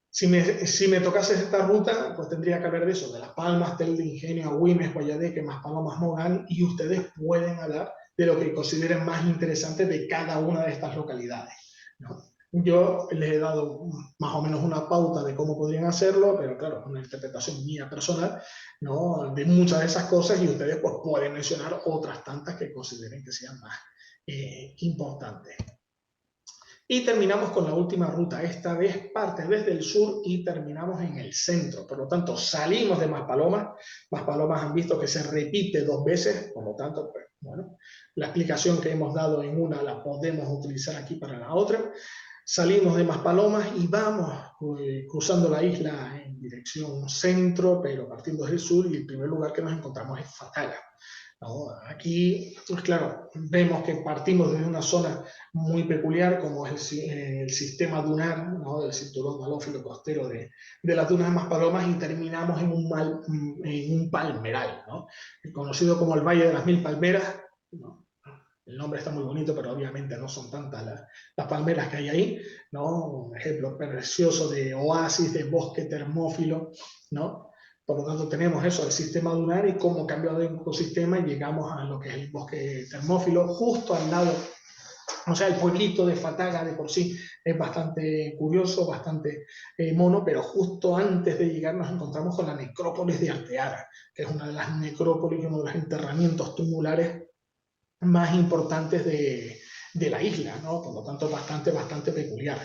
si me tocase esta ruta, pues tendría que hablar de eso, de Las Palmas, Telde, Ingenio, Agüimes, Guayadeque, Maspalomas, Mogán, y ustedes pueden hablar de lo que consideren más interesante de cada una de estas localidades, ¿no? Yo les he dado más o menos una pauta de cómo podrían hacerlo, pero claro, una interpretación mía personal, ¿no? De muchas de esas cosas y ustedes pues, pueden mencionar otras tantas que consideren que sean más importantes. Y terminamos con la última ruta, esta vez parte desde el sur y terminamos en el centro. Por lo tanto, salimos de Maspalomas. Maspalomas han visto que se repite 2 veces, por lo tanto, pues, bueno, la explicación que hemos dado en una la podemos utilizar aquí para la otra. Salimos de Maspalomas y vamos cruzando la isla en dirección centro, pero partiendo del sur, y el primer lugar que nos encontramos es Fataga, ¿no? Aquí, pues claro, vemos que partimos desde una zona muy peculiar como es el sistema dunar, ¿no? Del cinturón halófilo costero de las dunas de Maspalomas y terminamos en un palmeral, ¿no? Conocido como el Valle de las Mil Palmeras, ¿no? El nombre está muy bonito, pero obviamente no son tantas las palmeras que hay ahí, ¿no? Un ejemplo precioso de oasis, de bosque termófilo, ¿no? Por lo tanto, tenemos eso, el sistema dunar y cómo cambia de ecosistema y llegamos a lo que es el bosque termófilo, justo al lado. O sea, el pueblito de Fataga de por sí es bastante curioso, bastante mono, pero justo antes de llegar nos encontramos con la necrópolis de Arteaga, que es una de las necrópolis, uno de los enterramientos tumulares más importantes de la isla, ¿no? Por lo tanto, bastante peculiar,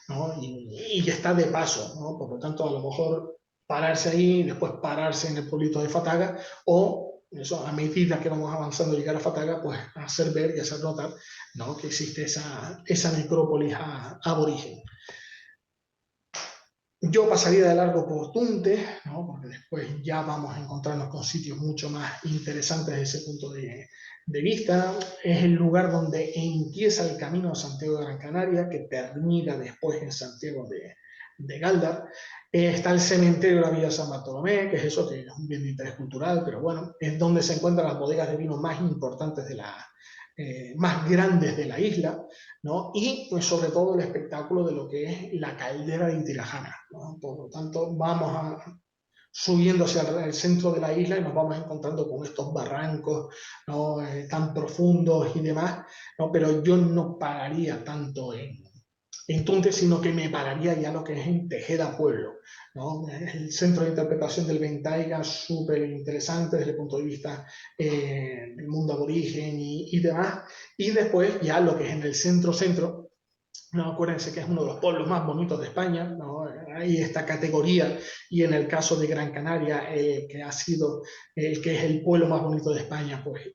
¿no? Y está de paso, ¿no? Por lo tanto, a lo mejor pararse ahí, después pararse en el pueblito de Fataga, o eso, a medida que vamos avanzando a llegar a Fataga, pues hacer ver y hacer notar, ¿no? Que existe esa necrópolis aborigen. Yo pasaría de largo por Tunte, ¿no? Porque después ya vamos a encontrarnos con sitios mucho más interesantes desde ese punto de vista. Es el lugar donde empieza el camino a Santiago de Gran Canaria, que termina después en Santiago de Galdar. Está el cementerio de la Villa San Bartolomé, que es eso, que es un bien de interés cultural, pero bueno, es donde se encuentran las bodegas de vino más importantes más grandes de la isla, ¿no? Y pues sobre todo el espectáculo de lo que es la caldera de Intirajana, ¿no? Por lo tanto, subiendo hacia el centro de la isla y nos vamos encontrando con estos barrancos, ¿no? Tan profundos y demás, ¿no? Pero yo no pararía tanto en Tunte, sino que me pararía ya lo que es en Tejeda Pueblo, ¿no? El centro de interpretación del Ventaiga, súper interesante desde el punto de vista del mundo aborigen y demás. Y después ya lo que es en el centro-centro, no, acuérdense que es uno de los pueblos más bonitos de España, ¿no? Hay esta categoría, y en el caso de Gran Canaria, que ha sido el que es el pueblo más bonito de España, pues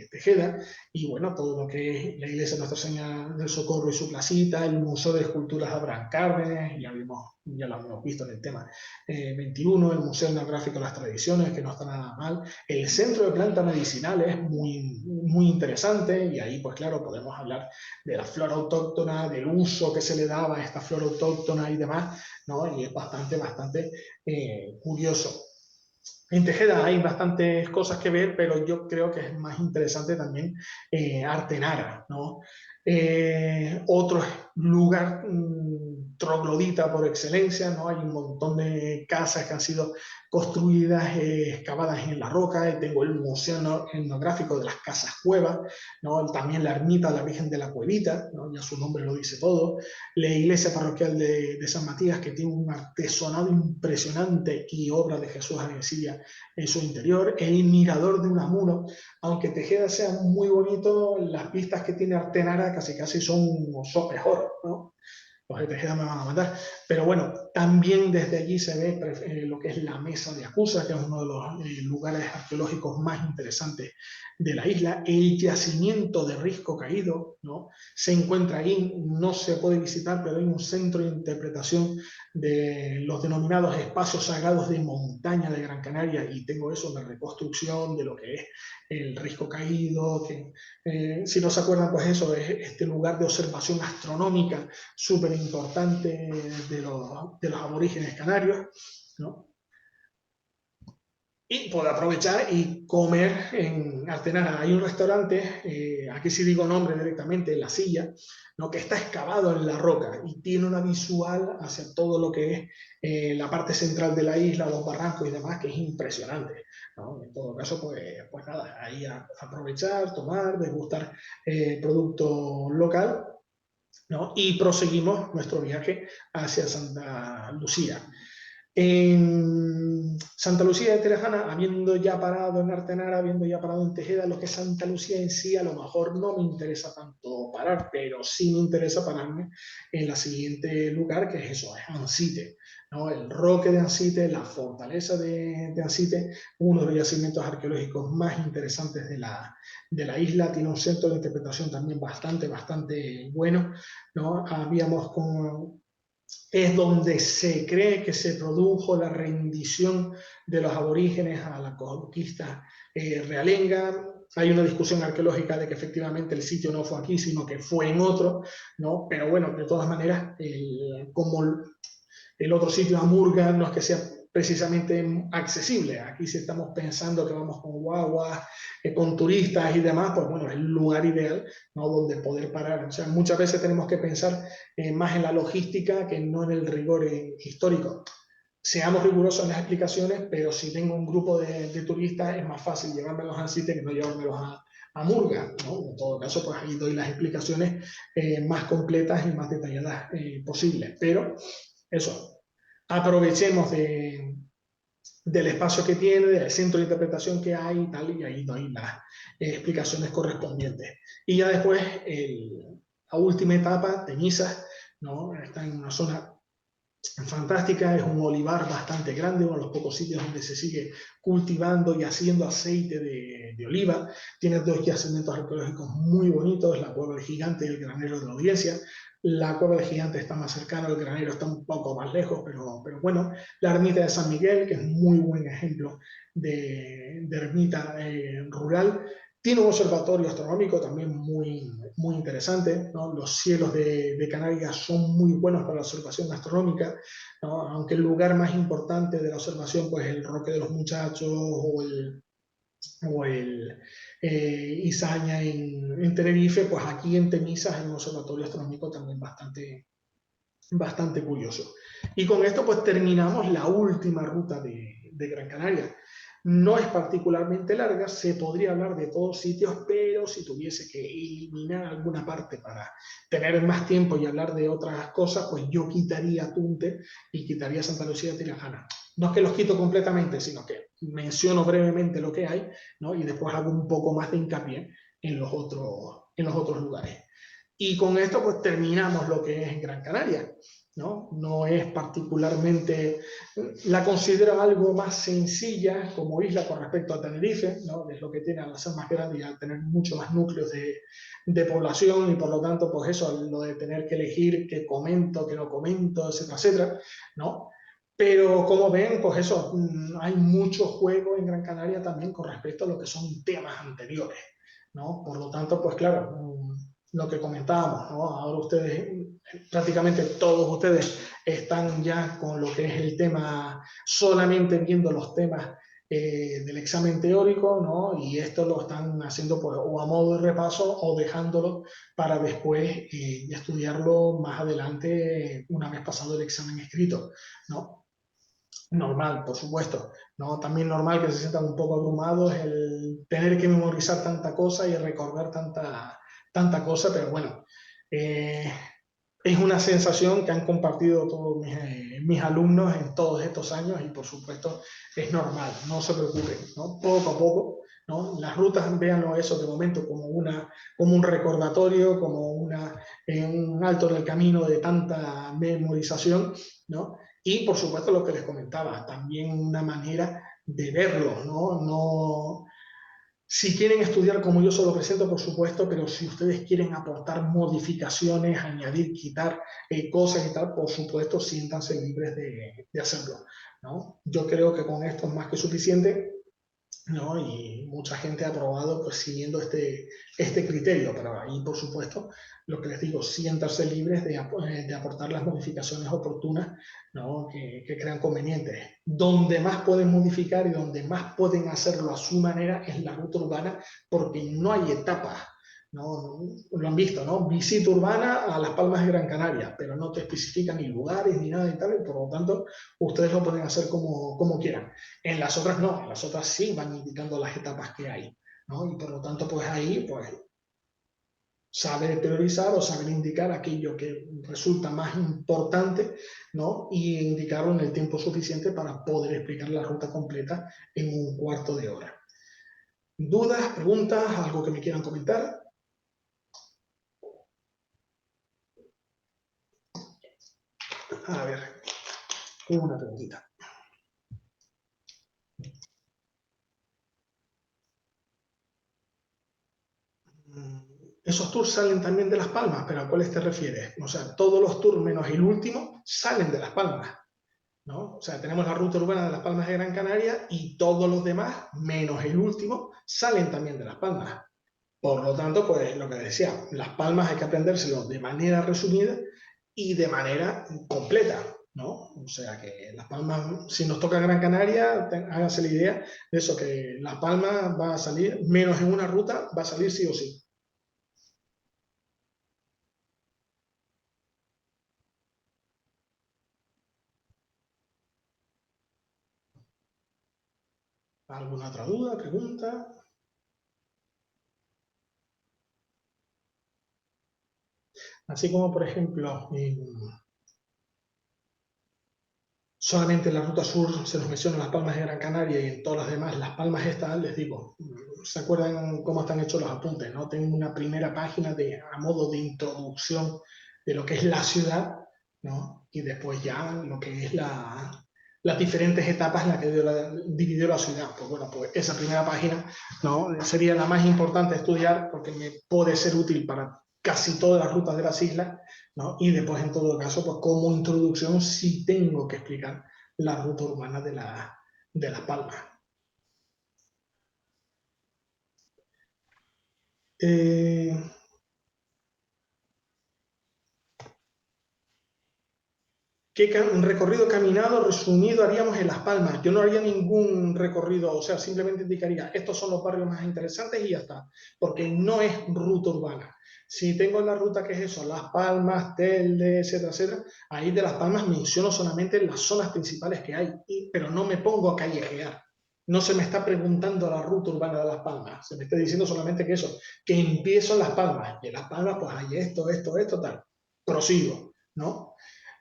Tejeda, y bueno, todo lo que es la iglesia de Nuestra Señora del Socorro y su placita, el Museo de Esculturas Abraham Cárdenas, ya lo hemos visto en el tema 21, el Museo Etnográfico de las Tradiciones, que no está nada mal, el Centro de Planta Medicinal es muy interesante, y ahí pues claro, podemos hablar de la flora autóctona, del uso que se le daba a esta flora autóctona y demás, ¿no? Y es bastante curioso. En Tejeda hay bastantes cosas que ver, pero yo creo que es más interesante también Artenara, ¿no? Otro lugar troglodita por excelencia, ¿no? Hay un montón de casas que han sido construidas, excavadas en la roca, y tengo el Museo Etnográfico de las Casas Cuevas, ¿no? También la ermita de la Virgen de la Cuevita, ¿no? Ya su nombre lo dice todo, la iglesia parroquial de San Matías, que tiene un artesonado impresionante y obra de Jesús Arencilla en su interior, el mirador de Unamuno, aunque Tejeda sea muy bonito, las vistas que tiene Artenara casi son mejor, ¿no? Los de Tejeda me van a matar, pero bueno, también desde allí se ve lo que es la Mesa de Acusa, que es uno de los lugares arqueológicos más interesantes de la isla, el yacimiento de Risco Caído, ¿no? Se encuentra ahí, no se puede visitar, pero hay un centro de interpretación de los denominados espacios sagrados de montaña de Gran Canaria, y tengo eso, una reconstrucción de lo que es el Risco Caído, que si no se acuerdan, pues eso es este lugar de observación astronómica súper importante de los aborígenes canarios, ¿no? Y poder aprovechar y comer en Artenara. Hay un restaurante, aquí sí digo nombre directamente, La Silla, ¿no? Que está excavado en la roca y tiene una visual hacia todo lo que es la parte central de la isla, los barrancos y demás, que es impresionante, ¿no? En todo caso, pues nada, ahí aprovechar, tomar, degustar producto local, ¿no? Y proseguimos nuestro viaje hacia Santa Lucía. En Santa Lucía de Terajana, habiendo ya parado en Artenara, habiendo ya parado en Tejeda, lo que es Santa Lucía en sí, a lo mejor no me interesa tanto parar, pero sí me interesa pararme en la siguiente lugar, que es eso, es Ansite, ¿no? El roque de Ansite, la fortaleza de Ansite, uno de los yacimientos arqueológicos más interesantes de la isla, tiene un centro de interpretación también bastante bueno, ¿no? Es donde se cree que se produjo la rendición de los aborígenes a la conquista realenga. Hay una discusión arqueológica de que efectivamente el sitio no fue aquí, sino que fue en otro, ¿no? Pero bueno, de todas maneras, como el otro sitio, Amurga, no es que sea precisamente accesible. Aquí si estamos pensando que vamos con guaguas, con turistas y demás, pues bueno, es el lugar ideal, ¿no? Donde poder parar. O sea, muchas veces tenemos que pensar más en la logística que no en el rigor histórico. Seamos rigurosos en las explicaciones, pero si tengo un grupo de turistas es más fácil llevármelos al sitio que no llevármelos a Murga, ¿no? En todo caso, pues ahí doy las explicaciones más completas y más detalladas posibles. Pero eso, aprovechemos del espacio que tiene, del centro de interpretación que hay y tal, y ahí doy las explicaciones correspondientes. Y ya después, la última etapa, Tenisas, ¿no? Está en una zona fantástica, es un olivar bastante grande, uno de los pocos sitios donde se sigue cultivando y haciendo aceite de oliva. Tiene dos yacimientos arqueológicos muy bonitos, la Cueva del Gigante y el Granero de la Audiencia, la Cueva del Gigante está más cercano, el Granero está un poco más lejos, pero bueno, la ermita de San Miguel, que es un muy buen ejemplo de ermita rural, tiene un observatorio astronómico también muy interesante, ¿no? Los cielos de Canarias son muy buenos para la observación astronómica, ¿no? Aunque el lugar más importante de la observación, pues el Roque de los Muchachos o el Izaña en Tenerife, pues aquí en Temisa es un observatorio astronómico también bastante curioso. Y con esto pues terminamos la última ruta de Gran Canaria. No es particularmente larga, se podría hablar de todos sitios, pero si tuviese que eliminar alguna parte para tener más tiempo y hablar de otras cosas, pues yo quitaría Tunte y quitaría Santa Lucía de Tirajana. No es que los quito completamente, sino que menciono brevemente lo que hay, ¿no? Y después hago un poco más de hincapié en los otros lugares. Y con esto pues terminamos lo que es Gran Canaria, ¿no? No es particularmente, la considero algo más sencilla como isla con respecto a Tenerife, ¿no? Es lo que tiene al ser más grande y al tener mucho más núcleos de población y por lo tanto pues eso, lo de tener que elegir qué comento, qué no comento, etcétera, etcétera, ¿no? Pero como ven, pues eso, hay mucho juego en Gran Canaria también con respecto a lo que son temas anteriores, ¿no? Por lo tanto, pues claro, lo que comentábamos, ¿no? Ahora ustedes, prácticamente todos ustedes están ya con lo que es el tema, solamente viendo los temas del examen teórico, ¿no? Y esto lo están haciendo pues, o a modo de repaso o dejándolo para después estudiarlo más adelante una vez pasado el examen escrito, ¿no? Normal, por supuesto, ¿no? También normal que se sientan un poco abrumados el tener que memorizar tanta cosa y recordar tanta cosa, pero bueno, eh, es una sensación que han compartido todos mis alumnos en todos estos años y por supuesto es normal, no se preocupen, ¿no? Poco a poco, ¿no? Las rutas, véanlo eso de momento como un recordatorio, como un alto en el camino de tanta memorización, ¿no? Y por supuesto lo que les comentaba, también una manera de verlo, ¿no? No, si quieren estudiar como yo se lo presento, por supuesto, pero si ustedes quieren aportar modificaciones, añadir, quitar cosas y tal, por supuesto, siéntanse libres de hacerlo, ¿no? Yo creo que con esto es más que suficiente, ¿no? Y mucha gente ha aprobado pues siguiendo este criterio, pero ahí por supuesto lo que les digo, siéntanse libres de aportar las modificaciones oportunas, ¿no? que crean convenientes. Donde más pueden modificar y donde más pueden hacerlo a su manera es la ruta urbana, porque no hay etapas. ¿No? Lo han visto, ¿no? Visita urbana a Las Palmas de Gran Canaria, pero no te especifican ni lugares ni nada y tal, y por lo tanto ustedes lo pueden hacer como quieran. En las otras no, en las otras sí van indicando las etapas que hay, ¿no? Y por lo tanto, pues ahí, pues, saber priorizar o saber indicar aquello que resulta más importante, ¿no? Y indicarlo en el tiempo suficiente para poder explicar la ruta completa en un cuarto de hora. ¿Dudas, preguntas, algo que me quieran comentar? A ver, una preguntita. Esos tours salen también de Las Palmas, pero ¿a cuáles te refieres? O sea, todos los tours menos el último salen de Las Palmas, ¿no? O sea, tenemos la ruta urbana de Las Palmas de Gran Canaria y todos los demás, menos el último, salen también de Las Palmas. Por lo tanto, pues lo que decía, Las Palmas hay que aprendérselo de manera resumida y de manera completa, ¿no? O sea que Las Palmas, si nos toca Gran Canaria, háganse la idea de eso, que Las Palmas va a salir, menos en una ruta, va a salir sí o sí. ¿Alguna otra duda, pregunta? Así como, por ejemplo, solamente en la ruta sur se nos menciona Las Palmas de Gran Canaria y en todas las demás, Las Palmas estas, les digo, ¿se acuerdan cómo están hechos los apuntes? ¿No? Tengo una primera página a modo de introducción de lo que es la ciudad, ¿no? Y después ya lo que es las diferentes etapas en las que dividió la ciudad. Pues bueno, pues esa primera página, ¿no? Sería la más importante de estudiar porque me puede ser útil para casi todas las rutas de las islas, ¿no? Y después, en todo caso, pues como introducción sí tengo que explicar la ruta urbana de Las Palmas. Eh, un recorrido caminado resumido haríamos en Las Palmas. Yo no haría ningún recorrido, o sea, simplemente indicaría, estos son los barrios más interesantes y ya está, porque no es ruta urbana. Si tengo la ruta que es eso, Las Palmas, Telde, etcétera, etcétera, ahí de Las Palmas menciono solamente las zonas principales que hay, pero no me pongo a callejear. No se me está preguntando la ruta urbana de Las Palmas, se me está diciendo solamente que eso, que empiezo en Las Palmas, y en Las Palmas pues hay esto, tal. Prosigo, ¿no?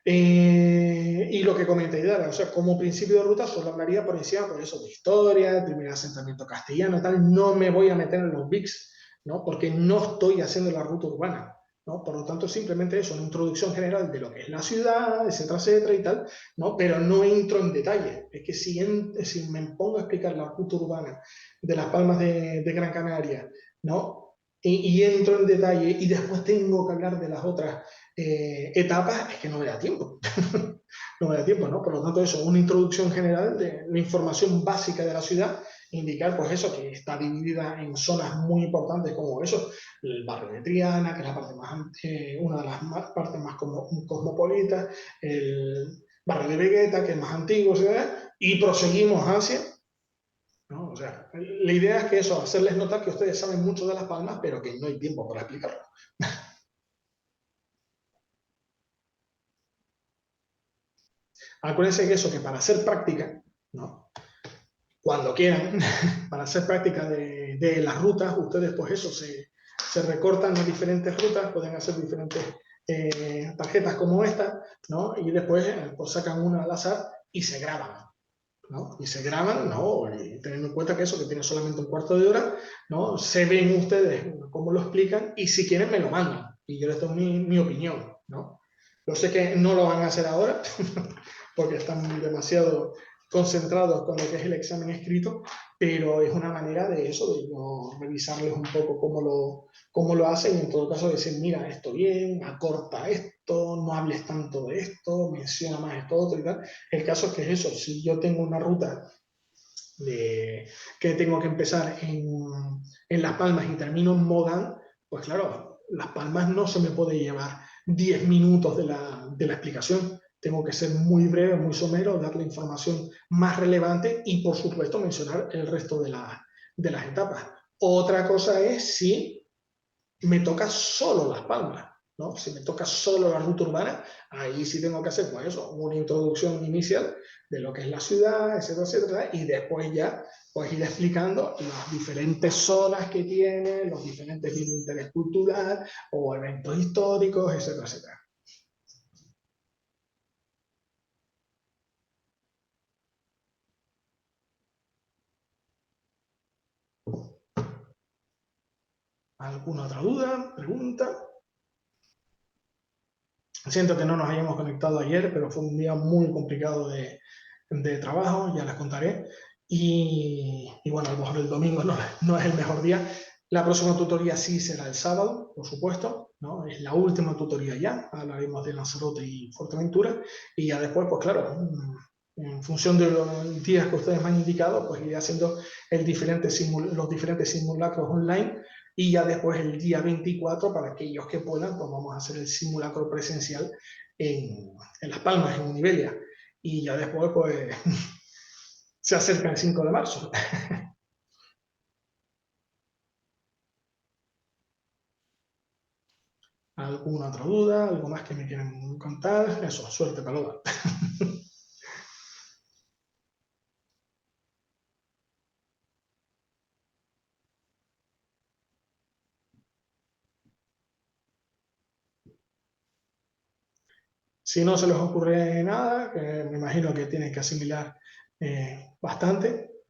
Y lo que comenté, Dara, o sea, como principio de ruta solo hablaría por encima, por eso, de historia, el primer asentamiento castellano, tal, no me voy a meter en los VIX, ¿no? Porque no estoy haciendo la ruta urbana, ¿no? Por lo tanto, simplemente eso, una introducción general de lo que es la ciudad, etcétera, etcétera y tal, ¿no? Pero no entro en detalle. Es que si me pongo a explicar la ruta urbana de Las Palmas de Gran Canaria, ¿no? Y entro en detalle y después tengo que hablar de las otras etapas, es que no me da tiempo. No me da tiempo, ¿no? Por lo tanto, eso, una introducción general de la información básica de la ciudad, indicar, pues eso, que está dividida en zonas muy importantes como eso, el barrio de Triana, que es la parte más, una de las partes más cosmopolitas, el barrio de Vegeta, que es más antiguo, ¿sabes? Y proseguimos hacia, ¿no? O sea, la idea es que eso, hacerles notar que ustedes saben mucho de Las Palmas, pero que no hay tiempo para explicarlo. Acuérdense que eso, que para hacer práctica, ¿no? Cuando quieran, para hacer práctica de las rutas, ustedes pues eso, se recortan las diferentes rutas, pueden hacer diferentes tarjetas como esta, ¿no? Y después pues sacan una al azar y se graban, ¿no? Y se graban, ¿no? Y teniendo en cuenta que eso, que tiene solamente un cuarto de hora, ¿no? Se ven ustedes cómo lo explican y si quieren me lo mandan y yo les doy mi opinión, ¿no? Yo sé que no lo van a hacer ahora porque están demasiado concentrados con lo que es el examen escrito, pero es una manera de eso, de yo revisarles un poco cómo lo hacen y en todo caso decir, mira, esto bien, acorta esto, no hables tanto de esto, menciona más esto otro y tal. El caso es que es eso, si yo tengo una ruta que tengo que empezar en Las Palmas y termino en Mogán, pues claro, Las Palmas no se me puede llevar 10 minutos de la explicación. Tengo que ser muy breve, muy somero, dar la información más relevante y, por supuesto, mencionar el resto de las etapas. Otra cosa es si me toca solo Las Palmas, ¿no? Si me toca solo la ruta urbana, ahí sí tengo que hacer, pues eso, una introducción inicial de lo que es la ciudad, etcétera, etcétera, y después ya, pues ir explicando las diferentes zonas que tiene, los diferentes tipos de interés cultural o eventos históricos, etcétera, etcétera. ¿Alguna otra duda, pregunta? Siento que no nos hayamos conectado ayer, pero fue un día muy complicado de trabajo, ya les contaré. Y bueno, a lo mejor el domingo no es el mejor día. La próxima tutoría sí será el sábado, por supuesto, ¿no? Es la última tutoría ya, hablaremos de Lanzarote y Fuerteventura. Y ya después, pues claro, en función de los días que ustedes me han indicado, pues iré haciendo los diferentes simulacros online y ya después el día 24, para aquellos que puedan, pues vamos a hacer el simulacro presencial en Las Palmas, en Univelia. Y ya después, pues, se acerca el 5 de marzo. ¿Alguna otra duda? ¿Algo más que me quieran contar? Eso, suerte, Paloma. Si no se les ocurre nada, que me imagino que tienen que asimilar bastante.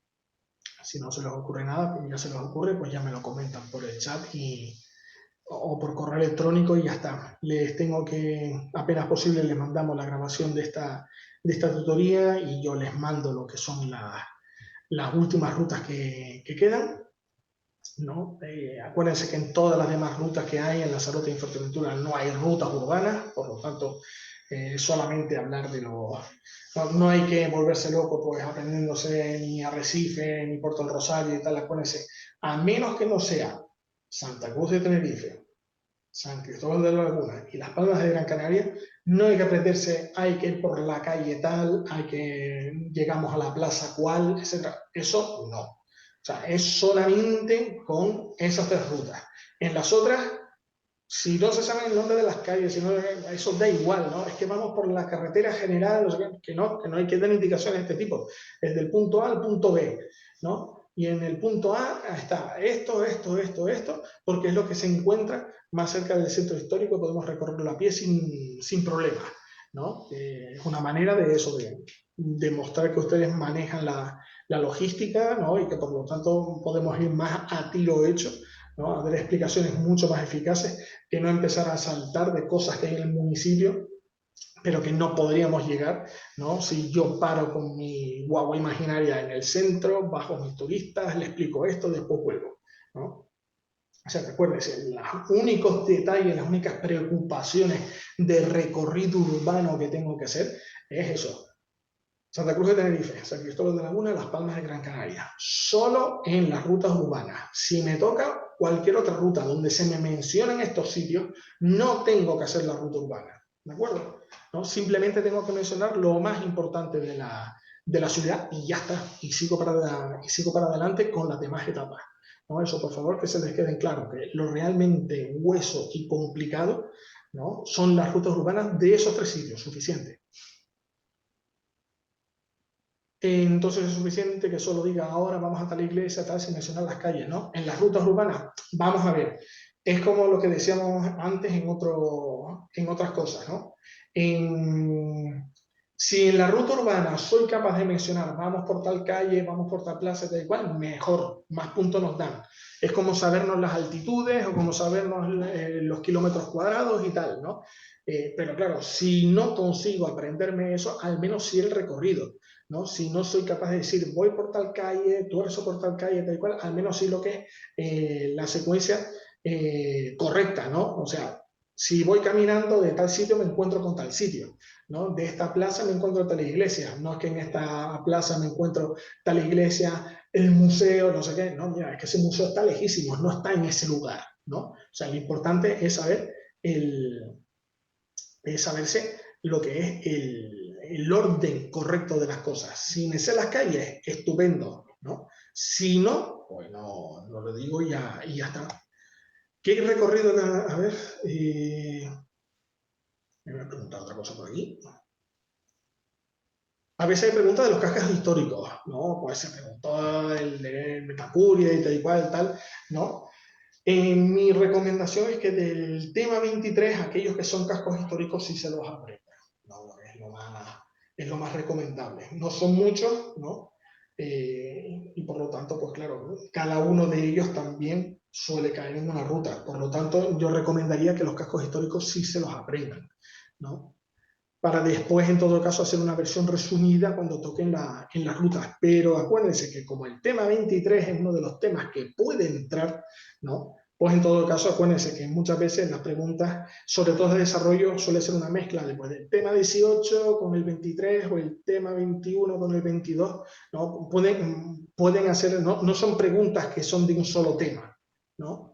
Si no se les ocurre nada, pues ya se les ocurre, pues ya me lo comentan por el chat o por correo electrónico y ya está. Les tengo que, apenas posible, les mandamos la grabación de esta tutoría y yo les mando lo que son las últimas rutas que quedan. ¿no? Acuérdense que en todas las demás rutas que hay en Lanzarote y en Fuerteventura no hay rutas urbanas, por lo tanto, solamente hablar de los... No hay que volverse loco pues aprendiéndose ni Arrecife, ni Puerto del Rosario y tal, acuérdense, a menos que no sea Santa Cruz de Tenerife, San Cristóbal de la Laguna y Las Palmas de Gran Canaria, no hay que aprenderse, hay que ir por la calle tal, hay que llegamos a la plaza cual, etc. Eso no. O sea, es solamente con esas tres rutas. En las otras, si no se sabe el nombre de las calles, si no, eso da igual, ¿no? Es que vamos por la carretera general, que no hay que dar indicaciones de este tipo, desde el punto A al punto B, ¿no? Y en el punto A está esto, porque es lo que se encuentra más cerca del centro histórico, podemos recorrerlo a pie sin problema, ¿no? Es una manera de eso, de demostrar que ustedes manejan la logística, ¿no? Y que por lo tanto podemos ir más a tiro hecho, ¿no? A dar explicaciones mucho más eficaces que no empezar a saltar de cosas que hay en el municipio, pero que no podríamos llegar, ¿no? Si yo paro con mi guagua imaginaria en el centro, bajo mis turistas, le explico esto, después vuelvo, ¿no? O sea, recuérdense, los únicos detalles, las únicas preocupaciones de recorrido urbano que tengo que hacer es eso. Santa Cruz de Tenerife, San Cristóbal de la Laguna, Las Palmas de Gran Canaria. Solo en las rutas urbanas. Si me toca cualquier otra ruta donde se me mencionen estos sitios, no tengo que hacer la ruta urbana. ¿De acuerdo? ¿No? Simplemente tengo que mencionar lo más importante de la ciudad y ya está. Y sigo para adelante con las demás etapas. ¿No? Eso, por favor, que se les quede claro, que lo realmente hueso y complicado, ¿no? Son las rutas urbanas de esos tres sitios, suficiente. Entonces es suficiente que solo diga ahora vamos a tal iglesia, tal, sin mencionar las calles, ¿no? En las rutas urbanas, vamos a ver, es como lo que decíamos antes en otras cosas, ¿no? Si en la ruta urbana soy capaz de mencionar vamos por tal calle, vamos por tal plaza, tal cual, mejor, más puntos nos dan. Es como sabernos las altitudes o como sabernos los kilómetros cuadrados y tal, ¿no? Pero claro, si no consigo aprenderme eso, al menos sí el recorrido. ¿No? Si no soy capaz de decir voy por tal calle, tuerzo por tal calle, tal cual, al menos sí lo que es la secuencia correcta, ¿no? O sea, si voy caminando de tal sitio me encuentro con tal sitio, ¿no? De esta plaza me encuentro tal iglesia, no es que en esta plaza me encuentro tal iglesia, el museo, no sé qué, no, mira, es que ese museo está lejísimo, no está en ese lugar, ¿no? O sea, lo importante es saber es saberse lo que es el orden correcto de las cosas. Si me sé las calles, estupendo, ¿no? Si no, pues no lo digo y ya está. ¿Qué recorrido? A ver, me voy a preguntar otra cosa por aquí. A veces hay preguntas de los cascos históricos, ¿no? Pues se preguntó el de Metacuria y tal y cual, tal, ¿no? Mi recomendación es que del tema 23, aquellos que son cascos históricos sí se los aprendan. No, es lo más recomendable. No son muchos, ¿no? Y por lo tanto, pues claro, ¿no? Cada uno de ellos también suele caer en una ruta. Por lo tanto, yo recomendaría que los cascos históricos sí se los aprendan, ¿no? Para después, en todo caso, hacer una versión resumida cuando toquen en las rutas. Pero acuérdense que como el tema 23 es uno de los temas que puede entrar, ¿no? Pues en todo caso, acuérdense que muchas veces las preguntas, sobre todo de desarrollo, suele ser una mezcla después del tema 18 con el 23 o el tema 21 con el 22, ¿no? Pueden hacer, no son preguntas que son de un solo tema, ¿no?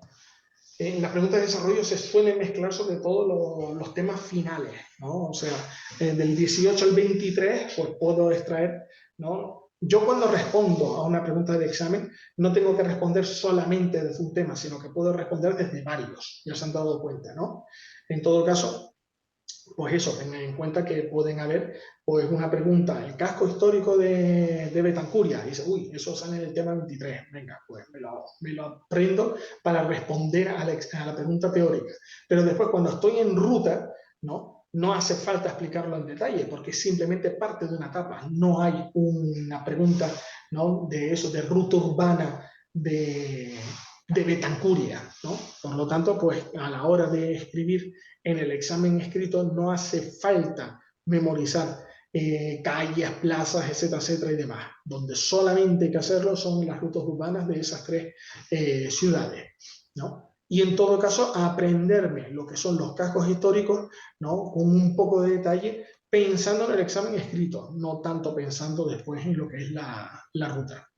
En las preguntas de desarrollo se suelen mezclar sobre todo los temas finales, ¿no? O sea, del 18 al 23, pues puedo extraer, ¿no? Yo cuando respondo a una pregunta de examen, no tengo que responder solamente desde un tema, sino que puedo responder desde varios, ya se han dado cuenta, ¿no? En todo caso, pues eso, tengan en cuenta que pueden haber pues una pregunta, el casco histórico de Betancuria, y dice, uy, eso sale en el tema 23, venga, pues me lo aprendo para responder a la pregunta teórica. Pero después cuando estoy en ruta, no hace falta explicarlo en detalle, porque es simplemente parte de una etapa, no hay una pregunta, ¿no? De eso, de ruta urbana de Betancuria, ¿no? Por lo tanto, pues a la hora de escribir en el examen escrito no hace falta memorizar calles, plazas, etcétera, etcétera y demás. Donde solamente hay que hacerlo son las rutas urbanas de esas tres ciudades, ¿no? Y en todo caso, aprenderme lo que son los cascos históricos, ¿no? Con un poco de detalle, pensando en el examen escrito, no tanto pensando después en lo que es la ruta.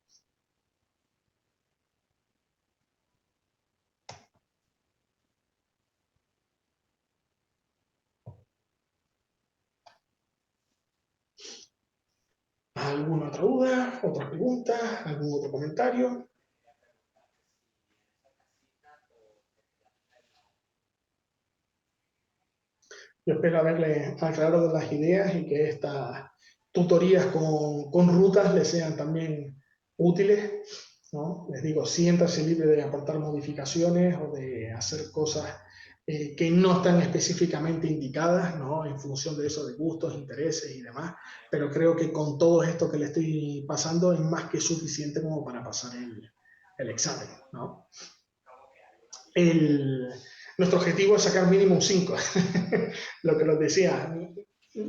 ¿Alguna otra duda? ¿Otra pregunta? ¿Algún otro comentario? Yo espero haberle aclarado las ideas y que estas tutorías con rutas les sean también útiles, ¿no? Les digo, siéntase libre de aportar modificaciones o de hacer cosas que no están específicamente indicadas, ¿no? En función de eso, de gustos, intereses y demás, pero creo que con todo esto que le estoy pasando es más que suficiente como para pasar el examen, ¿no? El, Nuestro objetivo es sacar mínimo un 5. Lo que nos decía,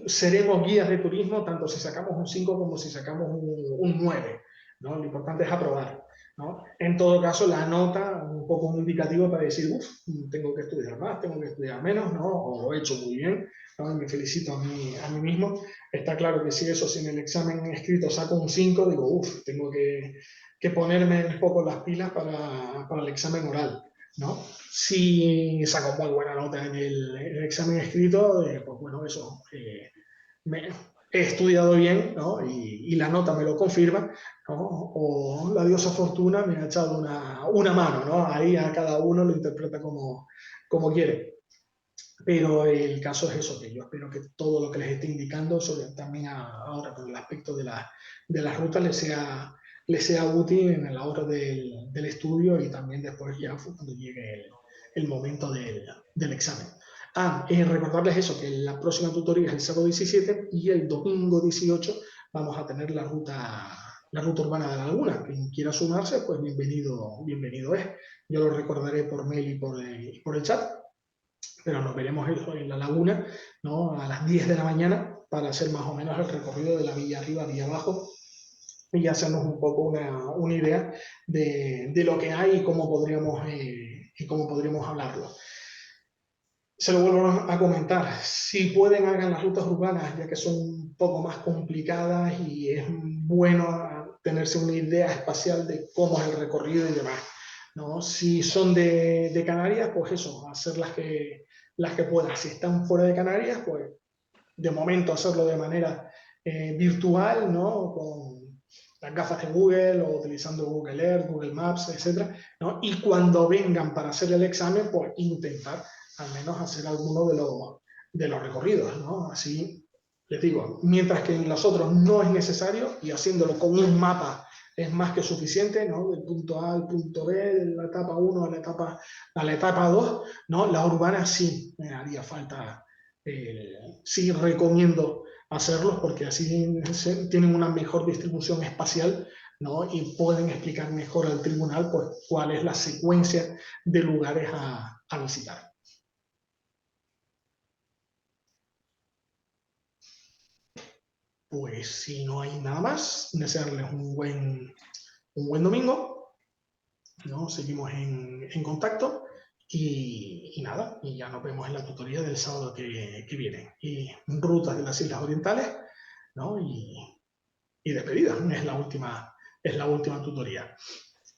seremos guías de turismo tanto si sacamos un 5 como si sacamos un 9, ¿no? Lo importante es aprobar, ¿no? En todo caso, la nota, un poco un indicativo para decir, uff, tengo que estudiar más, tengo que estudiar menos, ¿no? O lo he hecho muy bien, ¿no? Y me felicito a mí mismo. Está claro que si eso, si en el examen escrito saco un 5, digo, uff, tengo que ponerme un poco las pilas para el examen oral, ¿no? Si saco muy buena nota en el examen escrito, pues bueno, eso, he estudiado bien, ¿no? Y la nota me lo confirma, ¿no? O la diosa Fortuna me ha echado una mano, ¿no? Ahí a cada uno lo interpreta como quiere. Pero el caso es eso, que yo espero que todo lo que les esté indicando, sobre también ahora con el aspecto de las rutas, les sea útil en la hora del estudio y también después ya cuando llegue el momento del examen. Recordarles eso, que la próxima tutoría es el sábado 17 y el domingo 18 vamos a tener la ruta urbana de la Laguna. Quien quiera sumarse, pues bienvenido, bienvenido es. Yo lo recordaré por mail y por el chat, pero nos veremos en la Laguna, ¿no? A las 10 de la mañana para hacer más o menos el recorrido de la villa arriba, villa abajo y hacernos un poco una idea de lo que hay y cómo podríamos hablarlo. Se lo vuelvo a comentar, si pueden hagan las rutas urbanas, ya que son un poco más complicadas y es bueno tenerse una idea espacial de cómo es el recorrido y demás, ¿no? Si son de Canarias, pues eso, hacer las que puedan. Si están fuera de Canarias, pues de momento hacerlo de manera virtual, ¿no? Con las gafas de Google o utilizando Google Earth, Google Maps, etcétera, ¿no? Y cuando vengan para hacer el examen, pues intentar al menos hacer alguno de los recorridos, ¿no? Así, les digo, mientras que en los otros no es necesario y haciéndolo con un mapa es más que suficiente, ¿no? Del punto A al punto B, de la etapa 1 a la etapa 2, ¿no? La urbana sí me haría falta, sí recomiendo hacerlos porque así tienen una mejor distribución espacial, ¿no? Y pueden explicar mejor al tribunal pues, cuál es la secuencia de lugares a visitar. Pues si no hay nada más, desearles un buen domingo, ¿no? Seguimos en contacto y nada, y ya nos vemos en la tutoría del sábado que viene. Y rutas de las Islas Orientales, ¿no? Y despedida, es la última tutoría,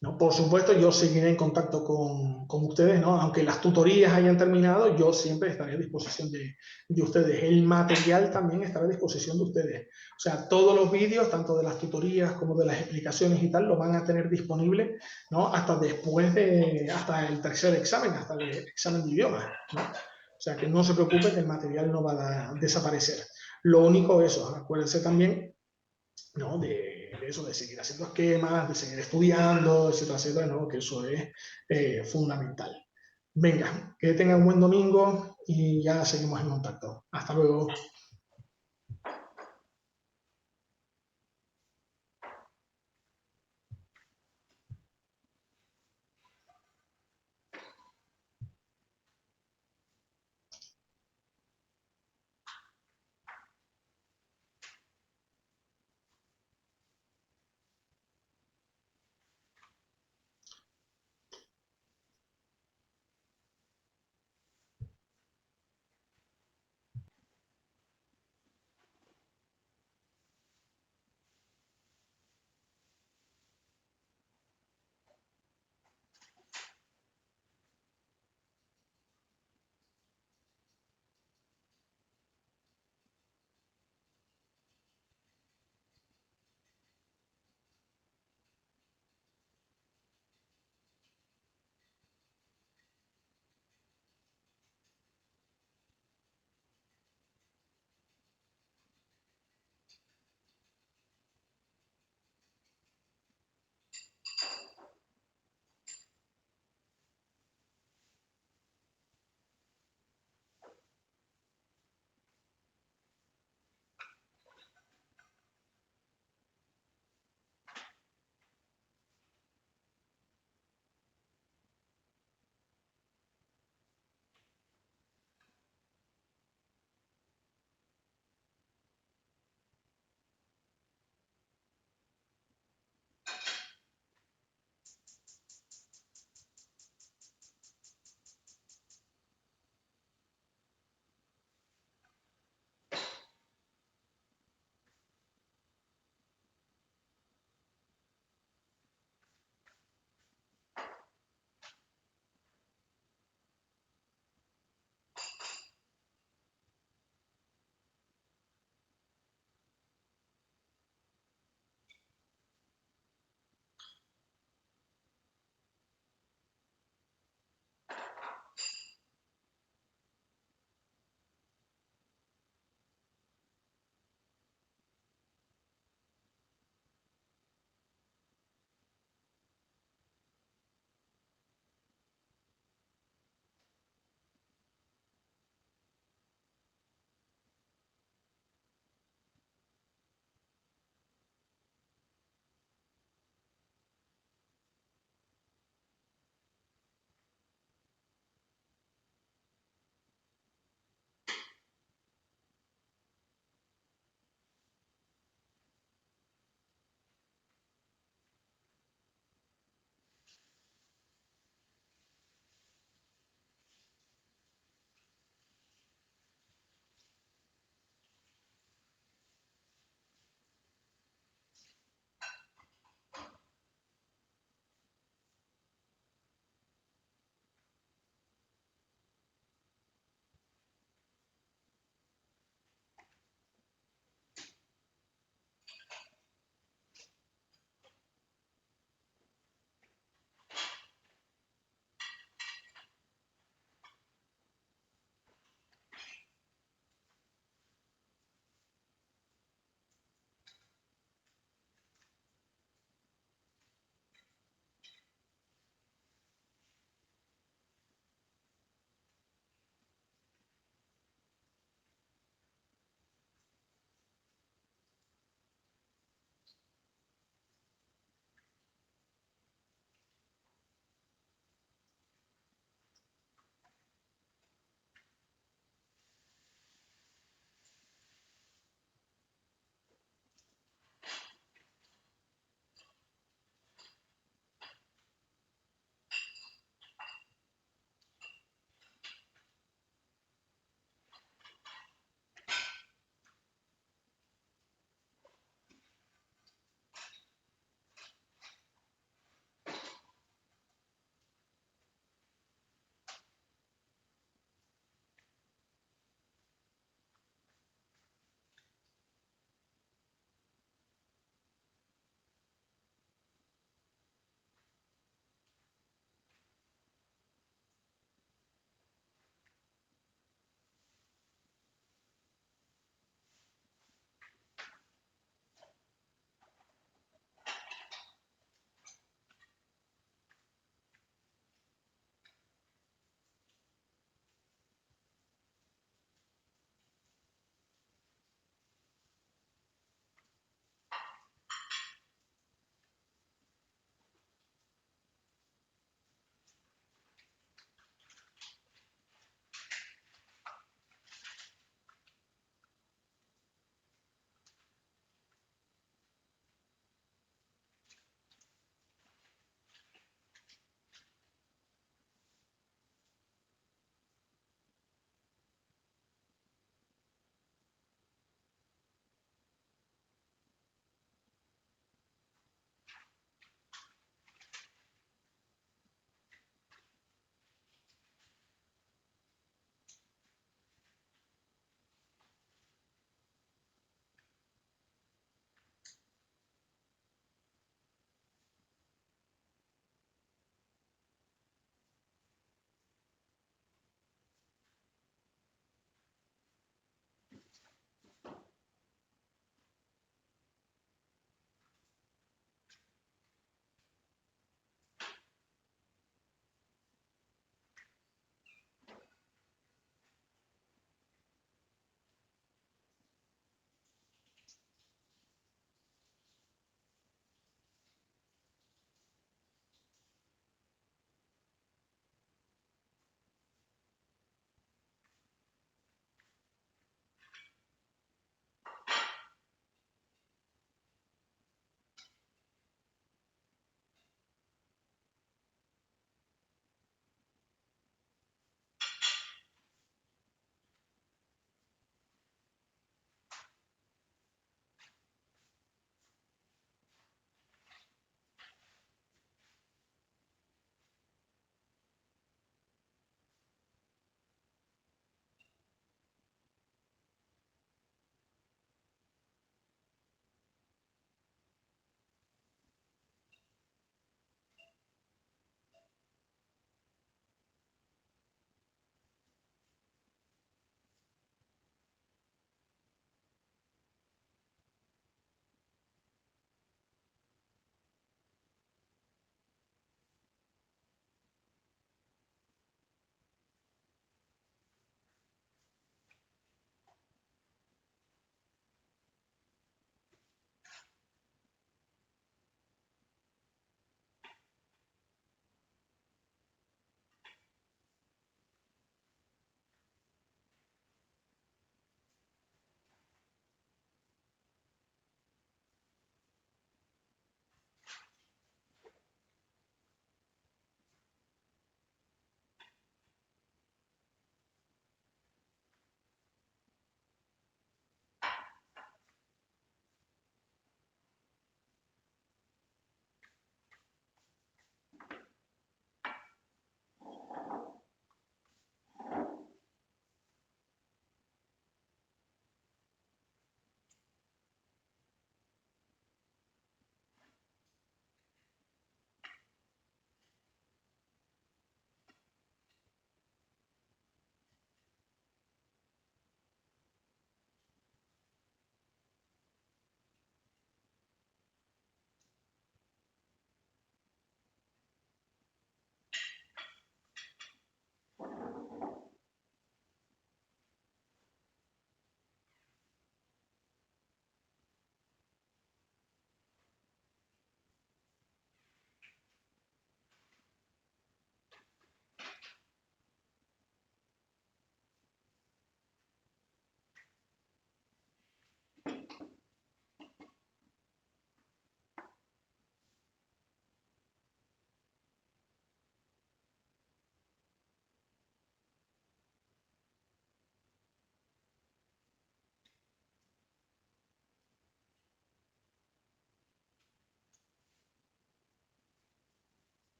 ¿no? Por supuesto, yo seguiré en contacto con ustedes, ¿no? Aunque las tutorías hayan terminado, yo siempre estaré a disposición de ustedes. El material también estará a disposición de ustedes. O sea, todos los vídeos, tanto de las tutorías como de las explicaciones y tal, lo van a tener disponible, ¿no? Hasta hasta el tercer examen, hasta el examen de idiomas, ¿no? O sea, que no se preocupen, que el material no va a desaparecer. Lo único es eso, acuérdense también, ¿no? De eso, de seguir haciendo esquemas, de seguir estudiando, etcétera, etcétera, ¿no? Que eso es fundamental. Venga, que tengan un buen domingo y ya seguimos en contacto. Hasta luego.